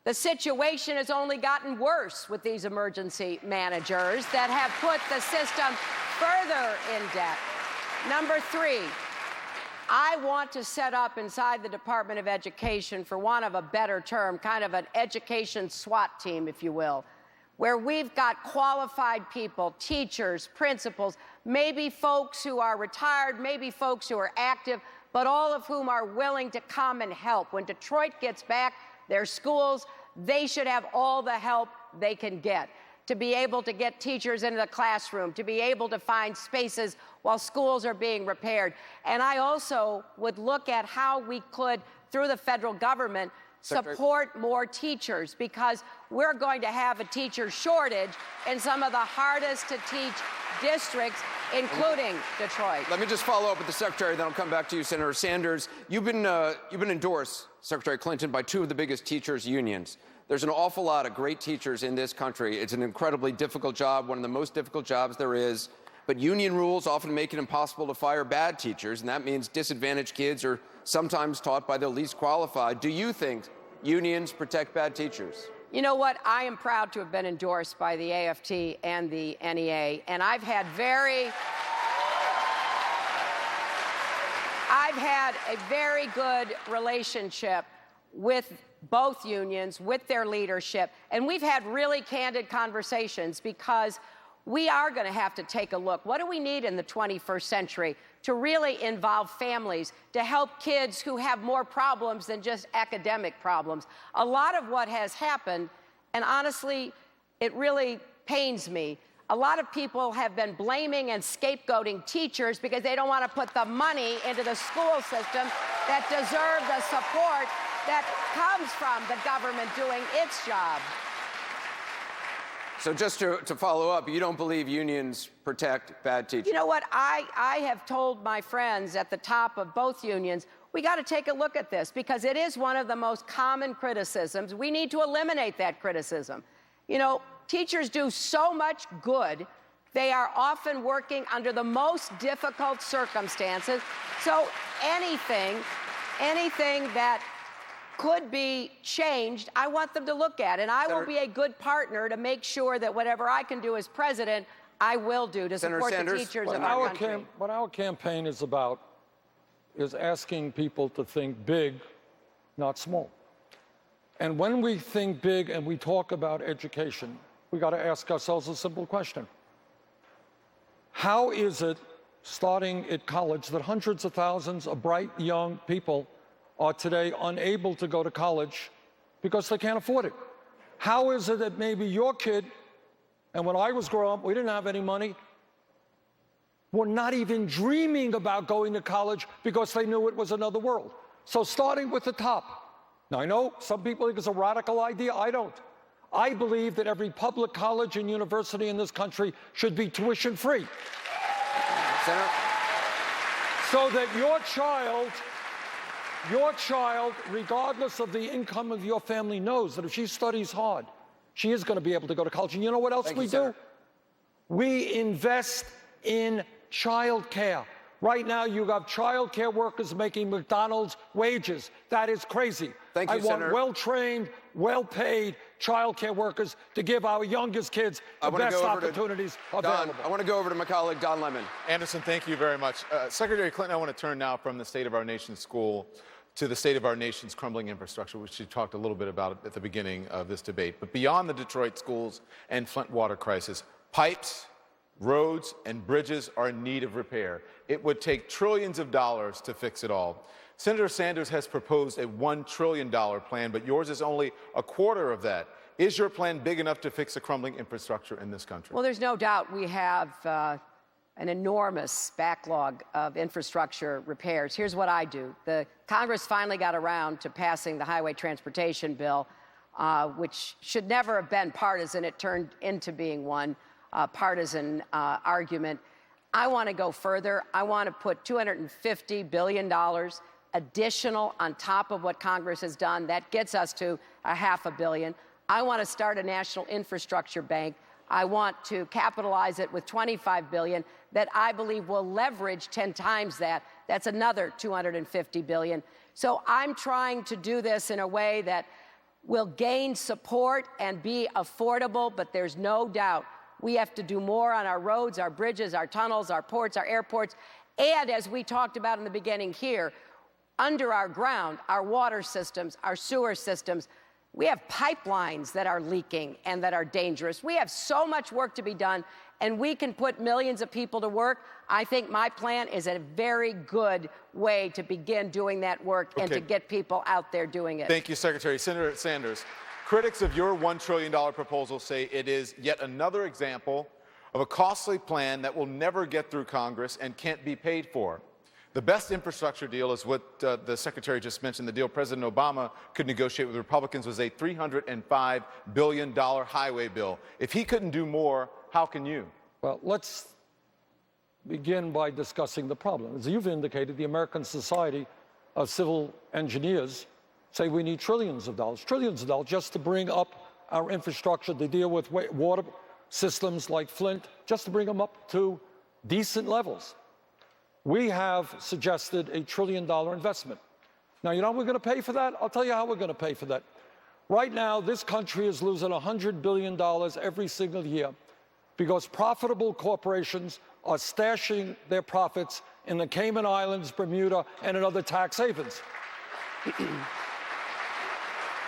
Speaker 3: the situation has only gotten worse with these emergency managers that have put the system further in debt. Number three, I want to set up inside the Department of Education, for want of a better term, kind of an education SWAT team, if you will, where we've got qualified people, teachers, principals, maybe folks who are retired, maybe folks who are active, but all of whom are willing to come and help. When Detroit gets back their schools, they should have all the help they can get to be able to get teachers into the classroom, to be able to find spaces while schools are being repaired. And I also would look at how we could, through the federal government, support more teachers, because we're going to have a teacher shortage in some of the hardest to teach districts, including Detroit.
Speaker 1: Let me just follow up with the Secretary, then I'll come back to you, Senator Sanders. You've been endorsed, Secretary Clinton, by two of the biggest teachers' unions. There's an awful lot of great teachers in this country. It's an incredibly difficult job, one of the most difficult jobs there is. But union rules often make it impossible to fire bad teachers, and that means disadvantaged kids are sometimes taught by the least qualified. Do you think unions protect bad teachers?
Speaker 3: You know what? I am proud to have been endorsed by the AFT and the NEA, and I've had a very good relationship with both unions, with their leadership, and we've had really candid conversations because we are going to have to take a look. What do we need in the 21st century to really involve families, to help kids who have more problems than just academic problems? A lot of what has happened, and honestly, it really pains me, a lot of people have been blaming and scapegoating teachers because they don't want to put the money into the school system that deserve the support that comes from the government doing its job.
Speaker 1: So just to follow up, you don't believe unions protect bad teachers?
Speaker 3: You know what? I have told my friends at the top of both unions, we got to take a look at this because it is one of the most common criticisms. We need to eliminate that criticism. You know, Teachers do so much good. They are often working under the most difficult circumstances. So anything that could be changed, I want them to look at. And I will be a good partner to make sure that whatever I can do as president, I will do to support the teachers of our country.
Speaker 2: What our campaign is about is asking people to think big, not small. And when we think big and we talk about education, we got to ask ourselves a simple question. How is it, starting at college, that hundreds of thousands of bright young people are today unable to go to college because they can't afford it? How is it that maybe your kid, and when I was growing up, we didn't have any money, were not even dreaming about going to college because they knew it was another world? So starting with the top. Now, I know some people think it's a radical idea. I don't. I believe that every public college and university in this country should be tuition-free.
Speaker 1: Senator?
Speaker 2: So that your child, regardless of the income of your family, knows that if she studies hard, she is going to be able to go to college. And you know what else we do? We invest in child care. Right now, you have child care workers making McDonald's wages. That is crazy.
Speaker 1: Thank you,
Speaker 2: Senator. I want well-trained, well-paid child care workers to give our youngest kids the best opportunities available.
Speaker 1: I want to go over to my colleague, Don Lemon.
Speaker 6: Anderson, thank you very much. Secretary Clinton, I want to turn now from the state of our nation's school to the state of our nation's crumbling infrastructure, which you talked a little bit about at the beginning of this debate. But beyond the Detroit schools and Flint water crisis, pipes, roads, and bridges are in need of repair. It would take trillions of dollars to fix it all. Senator Sanders has proposed a $1 trillion plan, but yours is only a quarter of that. Is your plan big enough to fix the crumbling infrastructure in this country?
Speaker 3: Well, there's no doubt we have an enormous backlog of infrastructure repairs. Here's what I do. The Congress finally got around to passing the highway transportation bill, which should never have been partisan. It turned into being one partisan argument. I want to go further. I want to put $250 billion additional on top of what Congress has done. That gets us to $500 million. I want to start a national infrastructure bank. I want to capitalize it with $25 billion that I believe will leverage 10 times that. That's another $250 billion. So I'm trying to do this in a way that will gain support and be affordable, but there's no doubt we have to do more on our roads, our bridges, our tunnels, our ports, our airports, and as we talked about in the beginning here, under our ground, our water systems, our sewer systems. We have pipelines that are leaking and that are dangerous. We have so much work to be done, and we can put millions of people to work. I think my plan is a very good way to begin doing that work and to get people out there doing it.
Speaker 6: Thank you, Secretary. Senator Sanders, critics of your $1 trillion proposal say it is yet another example of a costly plan that will never get through Congress and can't be paid for. The best infrastructure deal is what the Secretary just mentioned. The deal President Obama could negotiate with Republicans was a $305 billion highway bill. If he couldn't do more, how can you?
Speaker 2: Well, let's begin by discussing the problem. As you've indicated, the American Society of Civil Engineers say we need trillions of dollars just to bring up our infrastructure to deal with water systems like Flint, just to bring them up to decent levels. We have suggested a $1 trillion investment. Now, you know how we're going to pay for that? I'll tell you how we're going to pay for that. Right now, this country is losing $100 billion every single year because profitable corporations are stashing their profits in the Cayman Islands, Bermuda, and in other tax havens.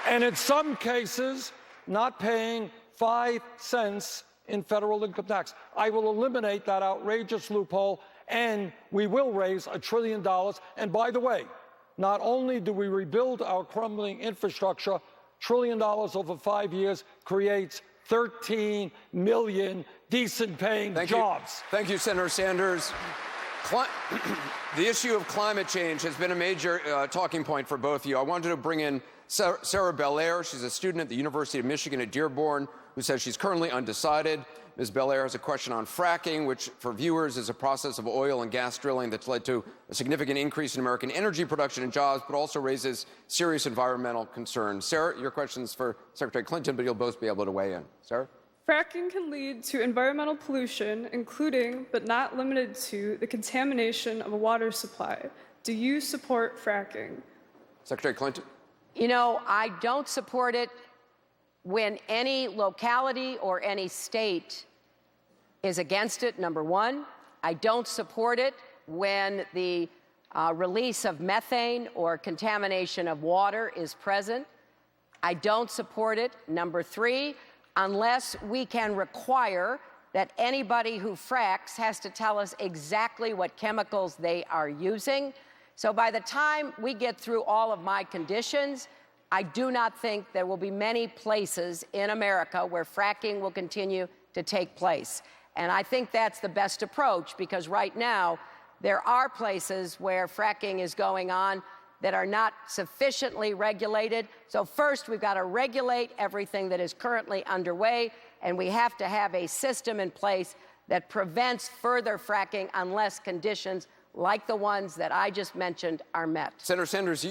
Speaker 2: And in some cases, not paying 5 cents in federal income tax. I will eliminate that outrageous loophole, and we will raise $1 trillion. And by the way, not only do we rebuild our crumbling infrastructure, $1 trillion over 5 years creates 13 million decent-paying jobs.
Speaker 1: Thank you, Senator Sanders. The issue of climate change has been a major talking point for both of you. I wanted to bring in Sarah Belair. She's a student at the University of Michigan at Dearborn who says she's currently undecided. Ms. Belair has a question on fracking, which for viewers is a process of oil and gas drilling that's led to a significant increase in American energy production and jobs, but also raises serious environmental concerns. Sarah, your question's for Secretary Clinton, but you'll both be able to weigh in. Sarah?
Speaker 12: Fracking can lead to environmental pollution, including, but not limited to, the contamination of a water supply. Do you support fracking?
Speaker 1: Secretary Clinton.
Speaker 3: You know, I don't support it when any locality or any state is against it, number one. I don't support it when the release of methane or contamination of water is present. I don't support it, number three, unless we can require that anybody who fracks has to tell us exactly what chemicals they are using. So by the time we get through all of my conditions, I do not think there will be many places in America where fracking will continue to take place. And I think that's the best approach, because right now there are places where fracking is going on that are not sufficiently regulated. So first, we've got to regulate everything that is currently underway, and we have to have a system in place that prevents further fracking unless conditions like the ones that I just mentioned are met.
Speaker 1: Senator Sanders,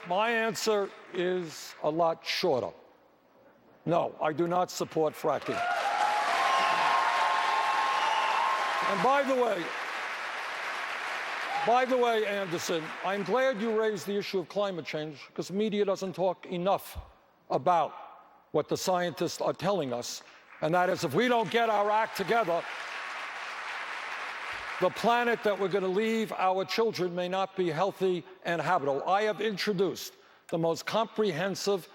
Speaker 2: My answer is a lot shorter. No, I do not support fracking. And by the way, Anderson, I'm glad you raised the issue of climate change, because media doesn't talk enough about what the scientists are telling us, and that is if we don't get our act together, the planet that we're going to leave our children may not be healthy and habitable. I have introduced the most comprehensive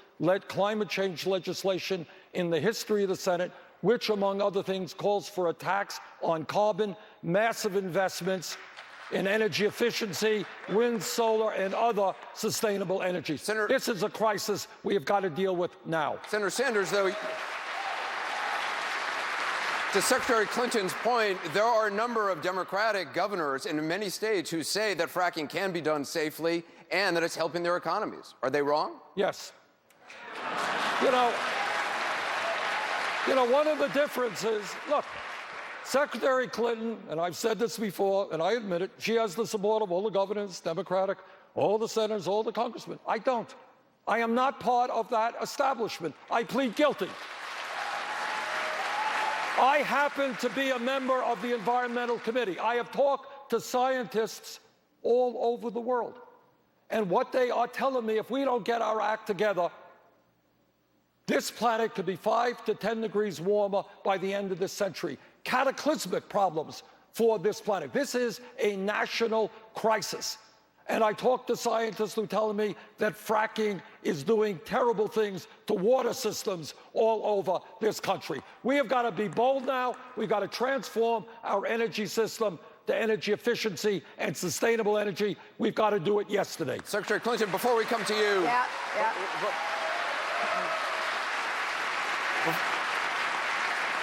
Speaker 2: climate change legislation in the history of the Senate, which, among other things, calls for a tax on carbon, massive investments in energy efficiency, wind, solar, and other sustainable energy. This is a crisis we have got to deal with now.
Speaker 1: Senator Sanders, though, to Secretary Clinton's point, there are a number of Democratic governors in many states who say that fracking can be done safely and that it's helping their economies. Are they wrong?
Speaker 2: Yes. You know, one of the differences, look, Secretary Clinton, and I've said this before, and I admit it, she has the support of all the governors, Democratic, all the senators, all the congressmen. I don't. I am not part of that establishment. I plead guilty. I happen to be a member of the Environmental Committee. I have talked to scientists all over the world. And what they are telling me, if we don't get our act together, this planet could be 5 to 10 degrees warmer by the end of this century. Cataclysmic problems for this planet. This is a national crisis. And I talk to scientists who tell me that fracking is doing terrible things to water systems all over this country. We have got to be bold now. We've got to transform our energy system to energy efficiency and sustainable energy. We've got to do it yesterday.
Speaker 1: Secretary Clinton, before we come to you.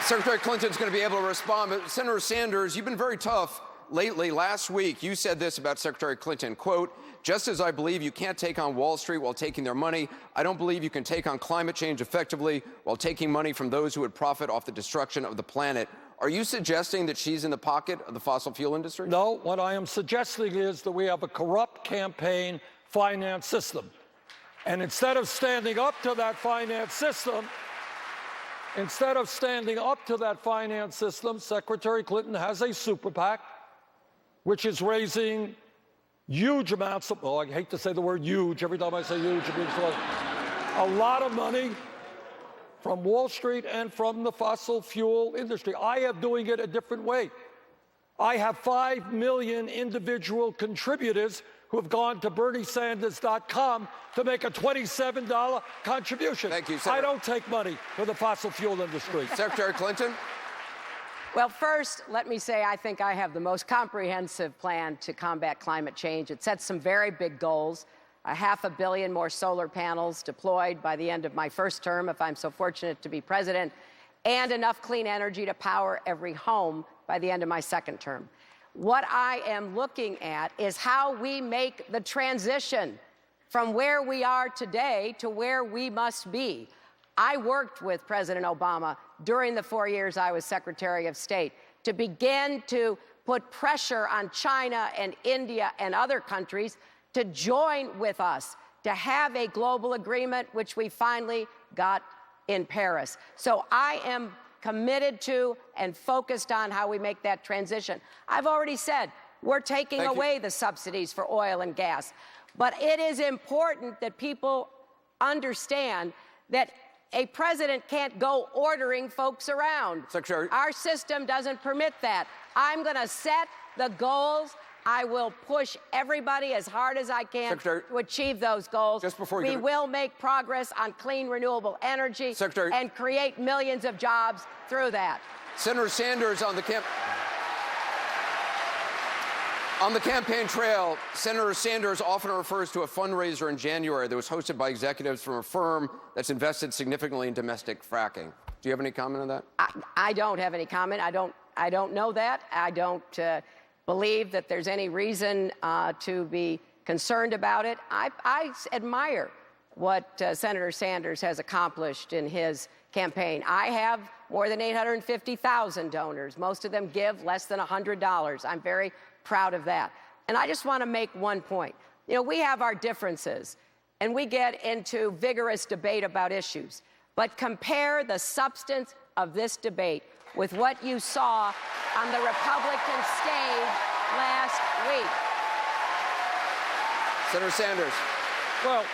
Speaker 1: Secretary Clinton's going to be able to respond, but Senator Sanders, you've been very tough lately. Last week, you said this about Secretary Clinton, quote, "Just as I believe you can't take on Wall Street while taking their money, I don't believe you can take on climate change effectively while taking money from those who would profit off the destruction of the planet." Are you suggesting that she's in the pocket of the fossil fuel industry?
Speaker 2: No, what I am suggesting is that we have a corrupt campaign finance system. And instead of standing up to that finance system, Secretary Clinton has a super PAC, which is raising huge amounts of, I hate to say the word huge. Every time I say huge, it means a lot of money from Wall Street and from the fossil fuel industry. I am doing it a different way. I have 5 million individual contributors who have gone to BernieSanders.com to make a $27 contribution.
Speaker 1: Thank you, Senator.
Speaker 2: I don't take money from the fossil fuel industry.
Speaker 1: Secretary Clinton?
Speaker 3: Well, first, let me say I think I have the most comprehensive plan to combat climate change. It sets some very big goals. 500 million more solar panels deployed by the end of my first term, if I'm so fortunate to be president, and enough clean energy to power every home by the end of my second term. What I am looking at is how we make the transition from where we are today to where we must be. I worked with President Obama during the 4 years I was Secretary of State to begin to put pressure on China and India and other countries to join with us, to have a global agreement, which we finally got in Paris. So I am committed to and focused on how we make that transition. I've already said we're taking away the subsidies for oil and gas. But it is important that people understand that a president can't go ordering folks around.
Speaker 1: Secretary.
Speaker 3: Our system doesn't permit that. I'm going to set the goals. I will push everybody as hard as I can
Speaker 1: Secretary.
Speaker 3: to achieve those goals.
Speaker 1: Just before
Speaker 3: we will make progress on clean, renewable energy
Speaker 1: Secretary.
Speaker 3: and create millions of jobs through that.
Speaker 1: Senator Sanders on the campaign trail, Senator Sanders often refers to a fundraiser in January that was hosted by executives from a firm that's invested significantly in domestic fracking. Do you have any comment on that?
Speaker 3: I don't have any comment. I don't know that. I don't believe that there's any reason to be concerned about it. I admire what Senator Sanders has accomplished in his campaign. I have more than 850,000 donors. Most of them give less than $100. I'm very proud of that. And I just want to make one point. You know, we have our differences, and we get into vigorous debate about issues. But compare the substance of this debate with what you saw on the Republican stage last week.
Speaker 1: Senator Sanders.
Speaker 2: Well,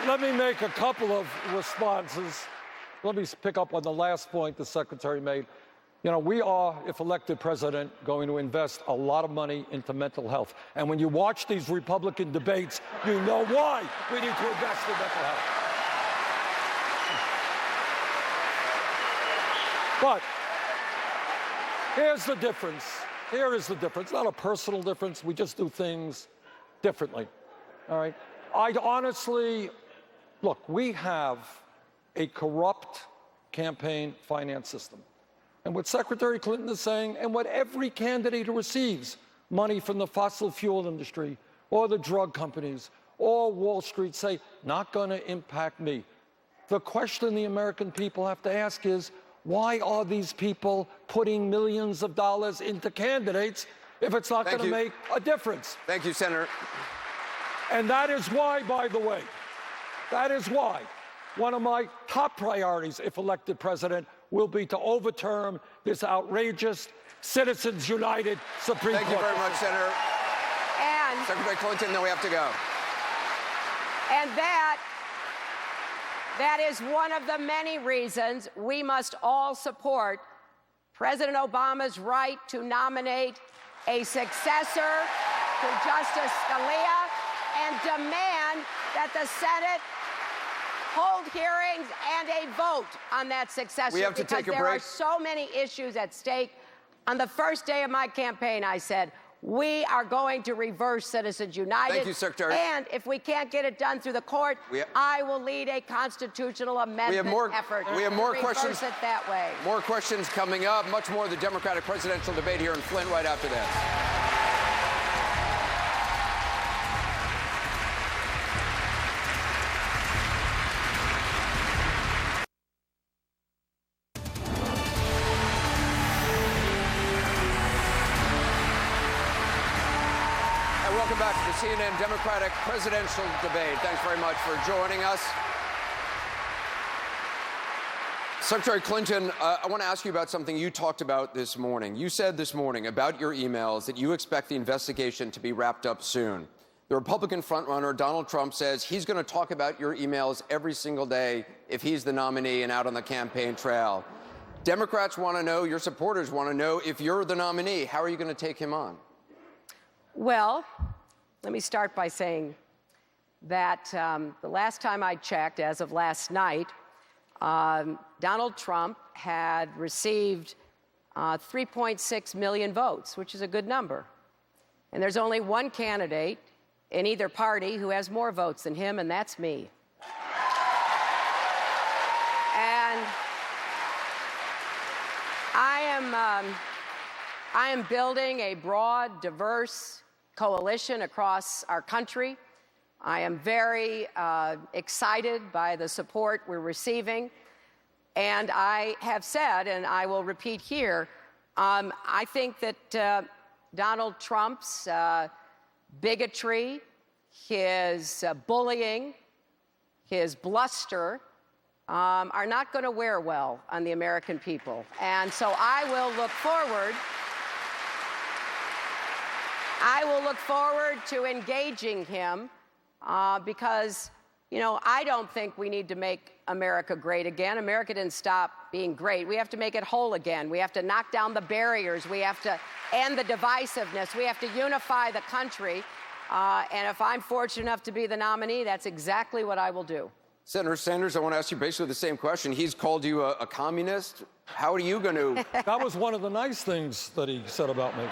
Speaker 2: let me make a couple of responses. Let me pick up on the last point the Secretary made. You know, we are, if elected president, going to invest a lot of money into mental health. And when you watch these Republican debates, you know why we need to invest in mental health. But here's the difference. Here is the difference. Not a personal difference. We just do things differently. All right? I honestly, look, we have a corrupt campaign finance system. And what Secretary Clinton is saying, and what every candidate who receives money from the fossil fuel industry or the drug companies or Wall Street say, not going to impact me. The question the American people have to ask is, why are these people putting millions of dollars into candidates if it's not going to make a difference?
Speaker 1: Thank you, Senator.
Speaker 2: And that is why, by the way, that is why one of my top priorities, if elected president, will be to overturn this outrageous Citizens United Supreme Court.
Speaker 1: Thank you very much, Senator.
Speaker 3: And
Speaker 1: Secretary Clinton, then we have to go.
Speaker 3: And that is one of the many reasons we must all support President Obama's right to nominate a successor to Justice Scalia and demand that the Senate hold hearings and a vote on that successor.
Speaker 1: We have to take a break.
Speaker 3: There are so many issues at stake. On the first day of my campaign, I said, we are going to reverse Citizens United.
Speaker 1: Thank you, Secretary.
Speaker 3: And if we can't get it done through the court, I will lead a constitutional amendment effort.
Speaker 1: We have more
Speaker 3: to
Speaker 1: questions.
Speaker 3: Reverse it that way.
Speaker 1: More questions coming up. Much more of the Democratic presidential debate here in Flint right after this. Welcome back to the CNN Democratic presidential debate. Thanks very much for joining us. Secretary Clinton, I want to ask you about something you talked about this morning. You said this morning about your emails that you expect the investigation to be wrapped up soon. The Republican frontrunner, Donald Trump, says he's going to talk about your emails every single day if he's the nominee and out on the campaign trail. Democrats want to know, your supporters want to know, if you're the nominee, how are you going to take him on?
Speaker 3: Well, let me start by saying that the last time I checked, as of last night, Donald Trump had received 3.6 million votes, which is a good number. And there's only one candidate in either party who has more votes than him, and that's me. And I am building a broad, diverse coalition across our country. I am very excited by the support we're receiving. And I have said, and I will repeat here, I think that Donald Trump's bigotry, his bullying, his bluster, are not going to wear well on the American people. And so I will look forward to engaging him because, you know, I don't think we need to make America great again. America didn't stop being great. We have to make it whole again. We have to knock down the barriers. We have to end the divisiveness. We have to unify the country. And if I'm fortunate enough to be the nominee, that's exactly what I will do.
Speaker 1: Senator Sanders, I want to ask you basically the same question. He's called you a communist. How are you going to...
Speaker 2: That was one of the nice things that he said about me.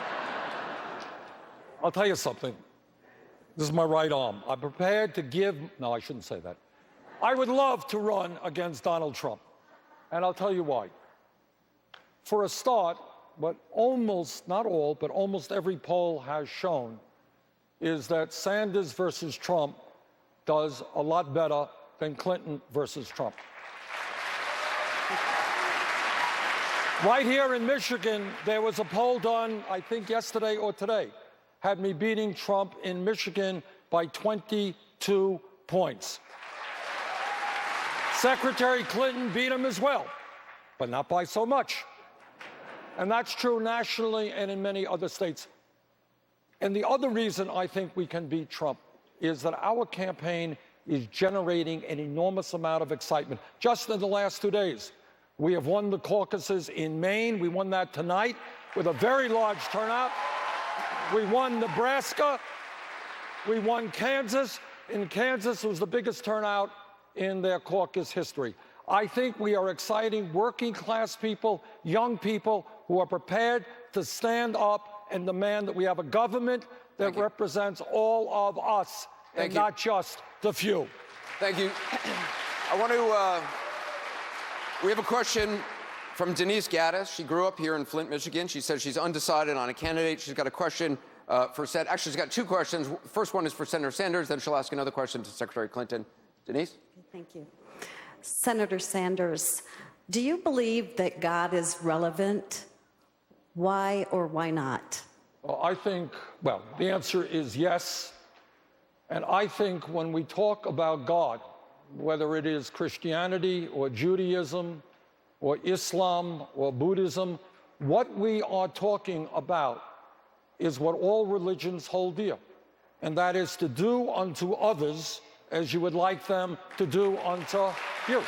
Speaker 2: I'll tell you something. This is my right arm. I'm prepared to give... No, I shouldn't say that. I would love to run against Donald Trump. And I'll tell you why. For a start, what almost, not all, but almost every poll has shown is that Sanders versus Trump does a lot better than Clinton versus Trump. Right here in Michigan, there was a poll done, I think yesterday or today, had me beating Trump in Michigan by 22 points. Secretary Clinton beat him as well, but not by so much. And that's true nationally and in many other states. And the other reason I think we can beat Trump is that our campaign is generating an enormous amount of excitement. Just in the last 2 days, we have won the caucuses in Maine. We won that tonight with a very large turnout. We won Nebraska. We won Kansas. In Kansas, it was the biggest turnout in their caucus history. I think we are exciting working class people, young people who are prepared to stand up and demand that we have a government that represents all of us and not just the few.
Speaker 1: Thank you. I want to, we have a question from Denise Gaddis. She grew up here in Flint, Michigan. She says she's undecided on a candidate. She's got a question actually, she's got two questions. First one is for Senator Sanders, then she'll ask another question to Secretary Clinton. Denise?
Speaker 13: Thank you. Senator Sanders, do you believe that God is relevant? Why or why not?
Speaker 2: Well, I think, well, the answer is yes. And I think when we talk about God, whether it is Christianity or Judaism or Islam or Buddhism, what we are talking about is what all religions hold dear, and that is to do unto others as you would like them to do unto you.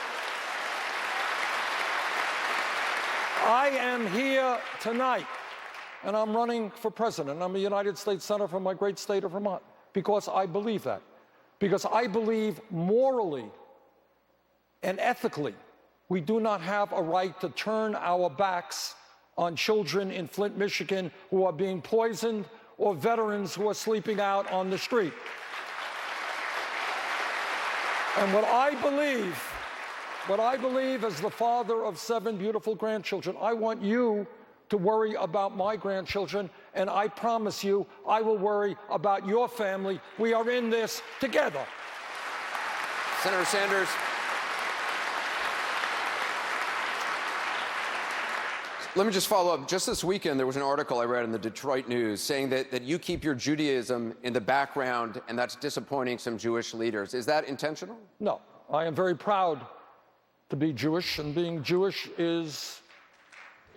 Speaker 2: I am here tonight, and I'm running for president. I'm a United States Senator from my great state of Vermont, because I believe that. Because I believe morally and ethically, we do not have a right to turn our backs on children in Flint, Michigan who are being poisoned, or veterans who are sleeping out on the street. And what I believe as the father of 7 beautiful grandchildren, I want you to worry about my grandchildren, and I promise you I will worry about your family. We are in this together.
Speaker 1: Senator Sanders. Let me just follow up. Just this weekend, there was an article I read in the Detroit News saying that you keep your Judaism in the background, and that's disappointing some Jewish leaders. Is that intentional?
Speaker 2: No. I am very proud to be Jewish, and being Jewish is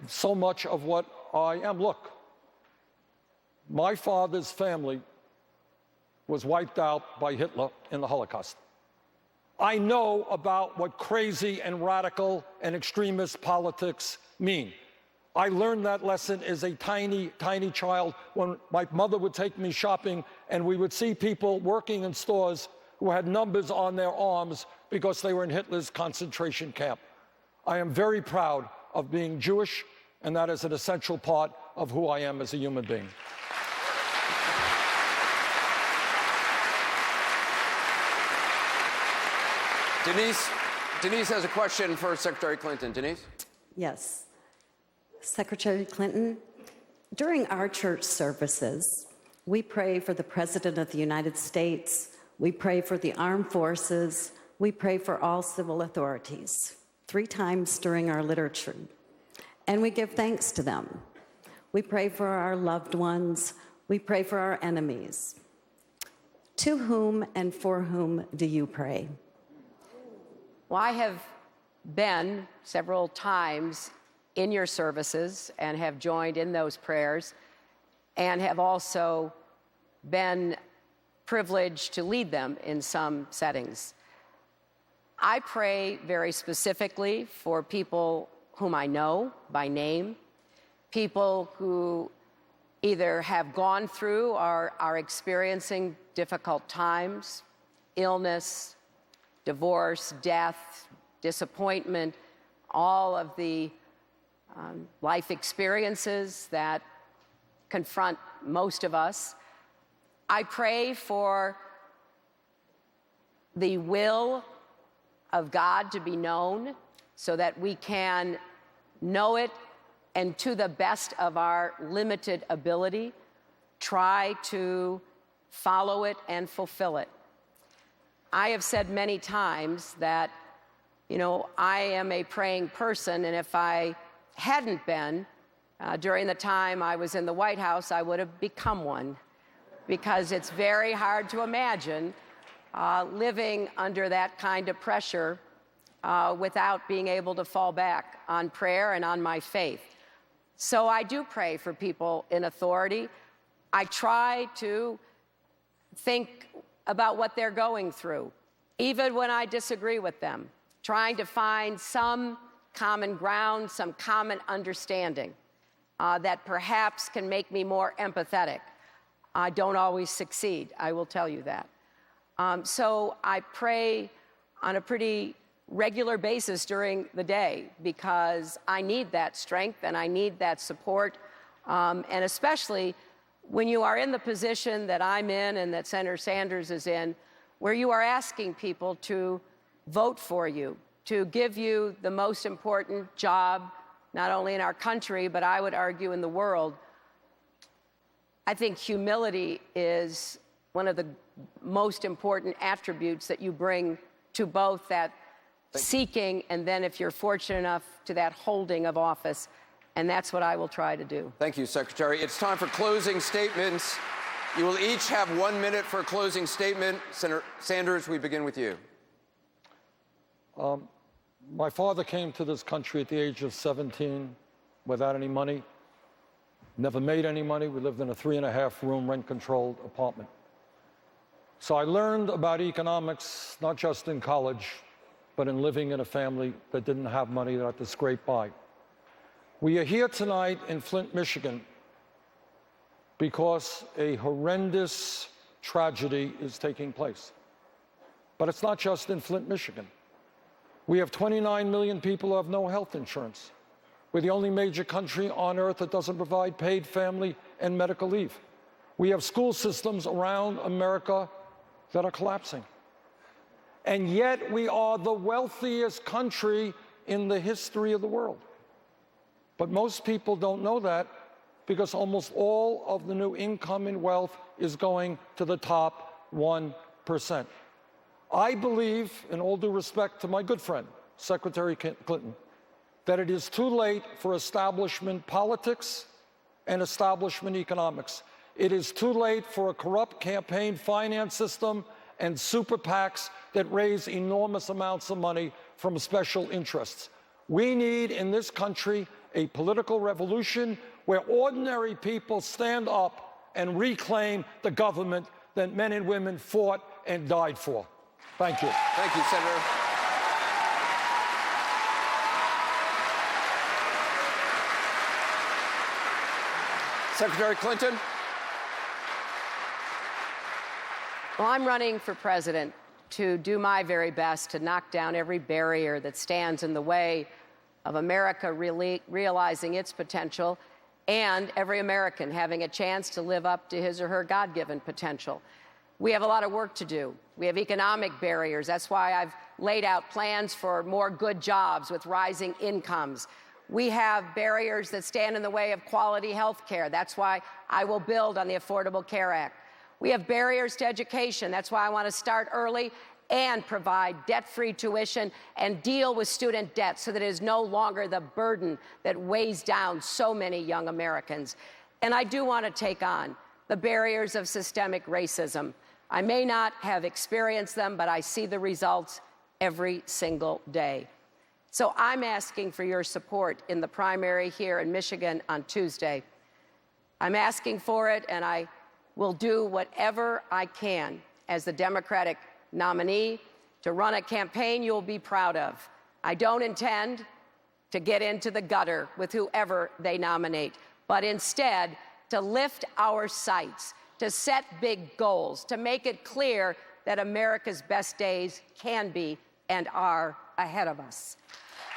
Speaker 2: so much of what I am. Look, my father's family was wiped out by Hitler in the Holocaust. I know about what crazy and radical and extremist politics mean. I learned that lesson as a tiny, tiny child when my mother would take me shopping and we would see people working in stores who had numbers on their arms because they were in Hitler's concentration camp. I am very proud of being Jewish, and that is an essential part of who I am as a human being.
Speaker 1: Denise has a question for Secretary Clinton. Denise?
Speaker 13: Yes. Secretary Clinton, during our church services, we pray for the President of the United States, we pray for the armed forces, we pray for all civil authorities 3 times during our liturgy, and we give thanks to them. We pray for our loved ones, we pray for our enemies. To whom and for whom do you pray?
Speaker 3: Well, I have been several times in your services and have joined in those prayers and have also been privileged to lead them in some settings. I pray very specifically for people whom I know by name, people who either have gone through or are experiencing difficult times, illness, divorce, death, disappointment, all of the life experiences that confront most of us. I pray for the will of God to be known so that we can know it and, to the best of our limited ability, try to follow it and fulfill it. I have said many times that, I am a praying person, and if I hadn't been, during the time I was in the White House, I would have become one, because it's very hard to imagine living under that kind of pressure without being able to fall back on prayer and on my faith. So I do pray for people in authority. I try to think about what they're going through, even when I disagree with them, trying to find some common ground, some common understanding that perhaps can make me more empathetic. I don't always succeed, I will tell you that. So I pray on a pretty regular basis during the day because I need that strength and I need that support. And especially when you are in the position that I'm in and that Senator Sanders is in, where you are asking people to vote for you, to give you the most important job, not only in our country, but I would argue in the world. I think humility is one of the most important attributes that you bring to both that seeking and then, if you're fortunate enough, to that holding of office. And that's what I will try to do.
Speaker 1: Thank you, Secretary. It's time for closing statements. You will each have 1 minute for a closing statement. Senator Sanders, we begin with you.
Speaker 2: My father came to this country at the age of 17 without any money, never made any money. We lived in a 3.5-room rent-controlled apartment. So I learned about economics, not just in college, but in living in a family that didn't have money, that had to scrape by. We are here tonight in Flint, Michigan, because a horrendous tragedy is taking place. But it's not just in Flint, Michigan. We have 29 million people who have no health insurance. We're the only major country on earth that doesn't provide paid family and medical leave. We have school systems around America that are collapsing. And yet we are the wealthiest country in the history of the world. But most people don't know that because almost all of the new income and wealth is going to the top 1%. I believe, in all due respect to my good friend, Secretary Clinton, that it is too late for establishment politics and establishment economics. It is too late for a corrupt campaign finance system and super PACs that raise enormous amounts of money from special interests. We need in this country a political revolution where ordinary people stand up and reclaim the government that men and women fought and died for. Thank you.
Speaker 1: Thank you, Senator. Secretary Clinton.
Speaker 3: Well, I'm running for president to do my very best to knock down every barrier that stands in the way of America realizing its potential and every American having a chance to live up to his or her God-given potential. We have a lot of work to do. We have economic barriers. That's why I've laid out plans for more good jobs with rising incomes. We have barriers that stand in the way of quality health care. That's why I will build on the Affordable Care Act. We have barriers to education. That's why I want to start early and provide debt-free tuition and deal with student debt so that it is no longer the burden that weighs down so many young Americans. And I do want to take on the barriers of systemic racism. I may not have experienced them, but I see the results every single day. So I'm asking for your support in the primary here in Michigan on Tuesday. I'm asking for it, and I will do whatever I can as the Democratic nominee to run a campaign you'll be proud of. I don't intend to get into the gutter with whoever they nominate, but instead to lift our sights, to set big goals, to make it clear that America's best days can be and are ahead of us.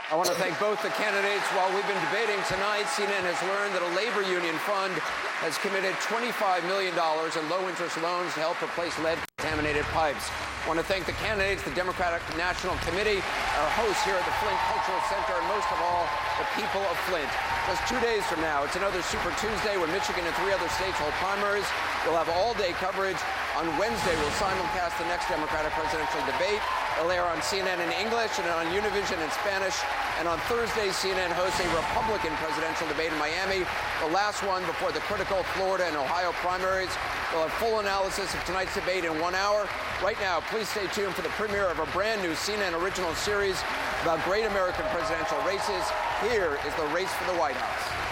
Speaker 1: I want to thank both the candidates. While we've been debating tonight, CNN has learned that a labor union fund has committed $25 million in low-interest loans to help replace lead-contaminated pipes. I want to thank the candidates, the Democratic National Committee, our hosts here at the Flint Cultural Center, and most of all, the people of Flint. Just 2 days from now, it's another Super Tuesday when Michigan and 3 other states hold primaries. We'll have all-day coverage. On Wednesday, we'll simulcast the next Democratic presidential debate. It'll air on CNN in English and on Univision in Spanish. And on Thursday, CNN hosts a Republican presidential debate in Miami, the last one before the critical Florida and Ohio primaries. We'll have full analysis of tonight's debate in 1 hour. Right now, please stay tuned for the premiere of a brand new CNN original series about great American presidential races. Here is the race for the White House.